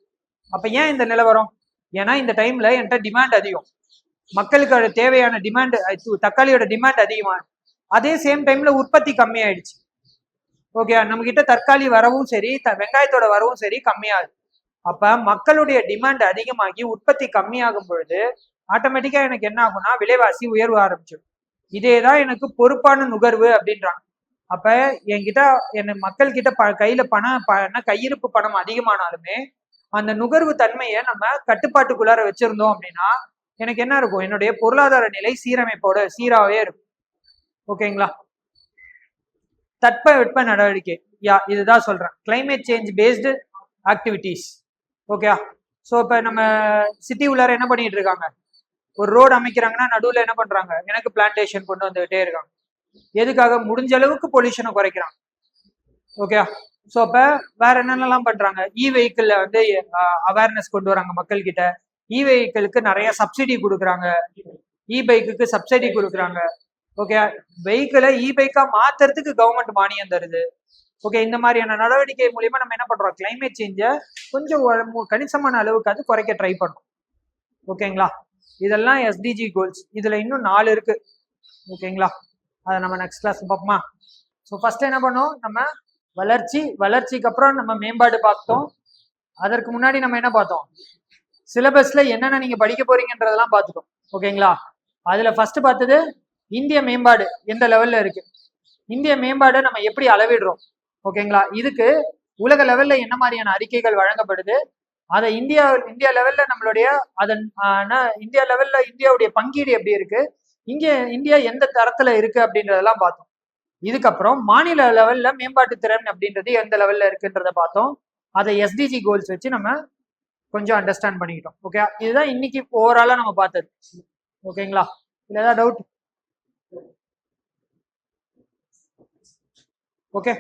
[SPEAKER 1] அப்ப ஏன் இந்த நிலவரம், ஏன்னா இந்த டைம்ல என்கிட்ட டிமாண்ட் அதிகம், மக்களுக்கு தேவையான டிமாண்ட், தக்காளியோட டிமாண்ட் அதிகமா, அதே சேம் டைம்ல உற்பத்தி கம்மி ஆயிடுச்சு. ஓகே, நம்ம கிட்ட தக்காளி வரவும் சரி வெங்காயத்தோட வரவும் சரி கம்மியாகுது. அப்ப மக்களுடைய டிமாண்ட் அதிகமாகி உற்பத்தி கம்மியாகும் பொழுது ஆட்டோமேட்டிக்கா எனக்கு என்ன ஆகும்னா விலைவாசி உயர்வு ஆரம்பிச்சிடும். இதேதான் எனக்கு பொறுப்பான நுகர்வு அப்படின்றாங்க. அப்ப என்கிட்ட மக்கள் கிட்ட கையில கையிருப்பு பணம் அதிகமானாலுமே அந்த நுகர்வு தன்மையை நம்ம கட்டுப்பாட்டுக்குள்ளார வச்சிருந்தோம் அப்படின்னா எனக்கு என்ன இருக்கும், என்னுடைய பொருளாதார நிலை சீரமைப்போட சீராவே இருக்கும். ஓகேங்களா. தட்பவெட்ப நடவடிக்கை, இதுதான் சொல்றேன், climate change based activities. Okay, so இப்போ நம்ம சிட்டி உள்ளார என்ன பண்ணிட்டு இருக்காங்க, ஒரு ரோடு அமைக்கிறாங்கன்னா நடுவில் என்ன பண்றாங்க, எனக்கு பிளான்டேஷன் கொண்டு வந்துகிட்டே இருக்காங்க. எதுக்காக, முடிஞ்ச அளவுக்கு பொல்யூஷனை குறைக்கிறாங்க. ஓகே, ஸோ அப்ப வேற என்னென்னலாம் பண்றாங்க, வெஹிக்கிள்ல வந்து அவேர்னஸ் கொண்டு வராங்க மக்கள் கிட்ட. வெஹிக்கிளுக்கு நிறைய சப்சிடி கொடுக்குறாங்க, பைக்குக்கு சப்சிடி கொடுக்குறாங்க. ஓகே, வெஹிக்கிளை பைக்கா மாத்துறதுக்கு கவர்மெண்ட் மானியம் தருது. ஓகே, இந்த மாதிரியான நடவடிக்கை மூலியமா நம்ம என்ன பண்றோம், கிளைமேட் சேஞ்சை கொஞ்சம் கணிசமான அளவுக்கு அது குறைக்க ட்ரை பண்றோம். ஓகேங்களா. இதெல்லாம் SDG கோல்ஸ், இதுல இன்னும் 4 இருக்கு. ஓகேங்களா, அதை நம்ம நெக்ஸ்ட் கிளாஸ் பார்ப்போமா? ஸோ ஃபர்ஸ்ட் என்ன பண்ணோம், நம்ம வளர்ச்சிக்கு அப்புறம் நம்ம மேம்பாடு பார்த்தோம். அதற்கு முன்னாடி நம்ம என்ன பார்த்தோம், சிலபஸ்ல என்னென்ன நீங்க படிக்க போறீங்கன்றதெல்லாம் பார்த்துட்டோம். ஓகேங்களா? அதுல ஃபர்ஸ்ட் பார்த்தது இந்திய மேம்பாடு எந்த லெவல்ல இருக்கு, இந்திய மேம்பாடை நம்ம எப்படி அளவிடுறோம். ஓகேங்களா? இதுக்கு உலக லெவல்ல என்ன மாதிரியான அறிக்கைகள் வழங்கப்படுது, அதை இந்தியா லெவல்ல நம்மளுடைய அதன் இந்தியா லெவல்ல இந்தியாவுடைய பங்கீடு எப்படி இருக்கு, இந்தியா எந்த தரத்துல இருக்கு அப்படின்றதெல்லாம் பார்த்தோம். இதுக்கப்புறம் மாநில லெவல்ல மேம்பாட்டு திறன் அப்படின்றது எந்த லெவல்ல இருக்குன்றத பார்த்தோம். அதை எஸ்டிஜி கோல்ஸ் வச்சு நம்ம கொஞ்சம் அண்டர்ஸ்டாண்ட் பண்ணிக்கிட்டோம். ஓகே, இதுதான் இன்னைக்கு ஓவராலா நம்ம பார்த்தது. ஓகேங்களா? இல்ல ஏதாவது டவுட்? ஓகே.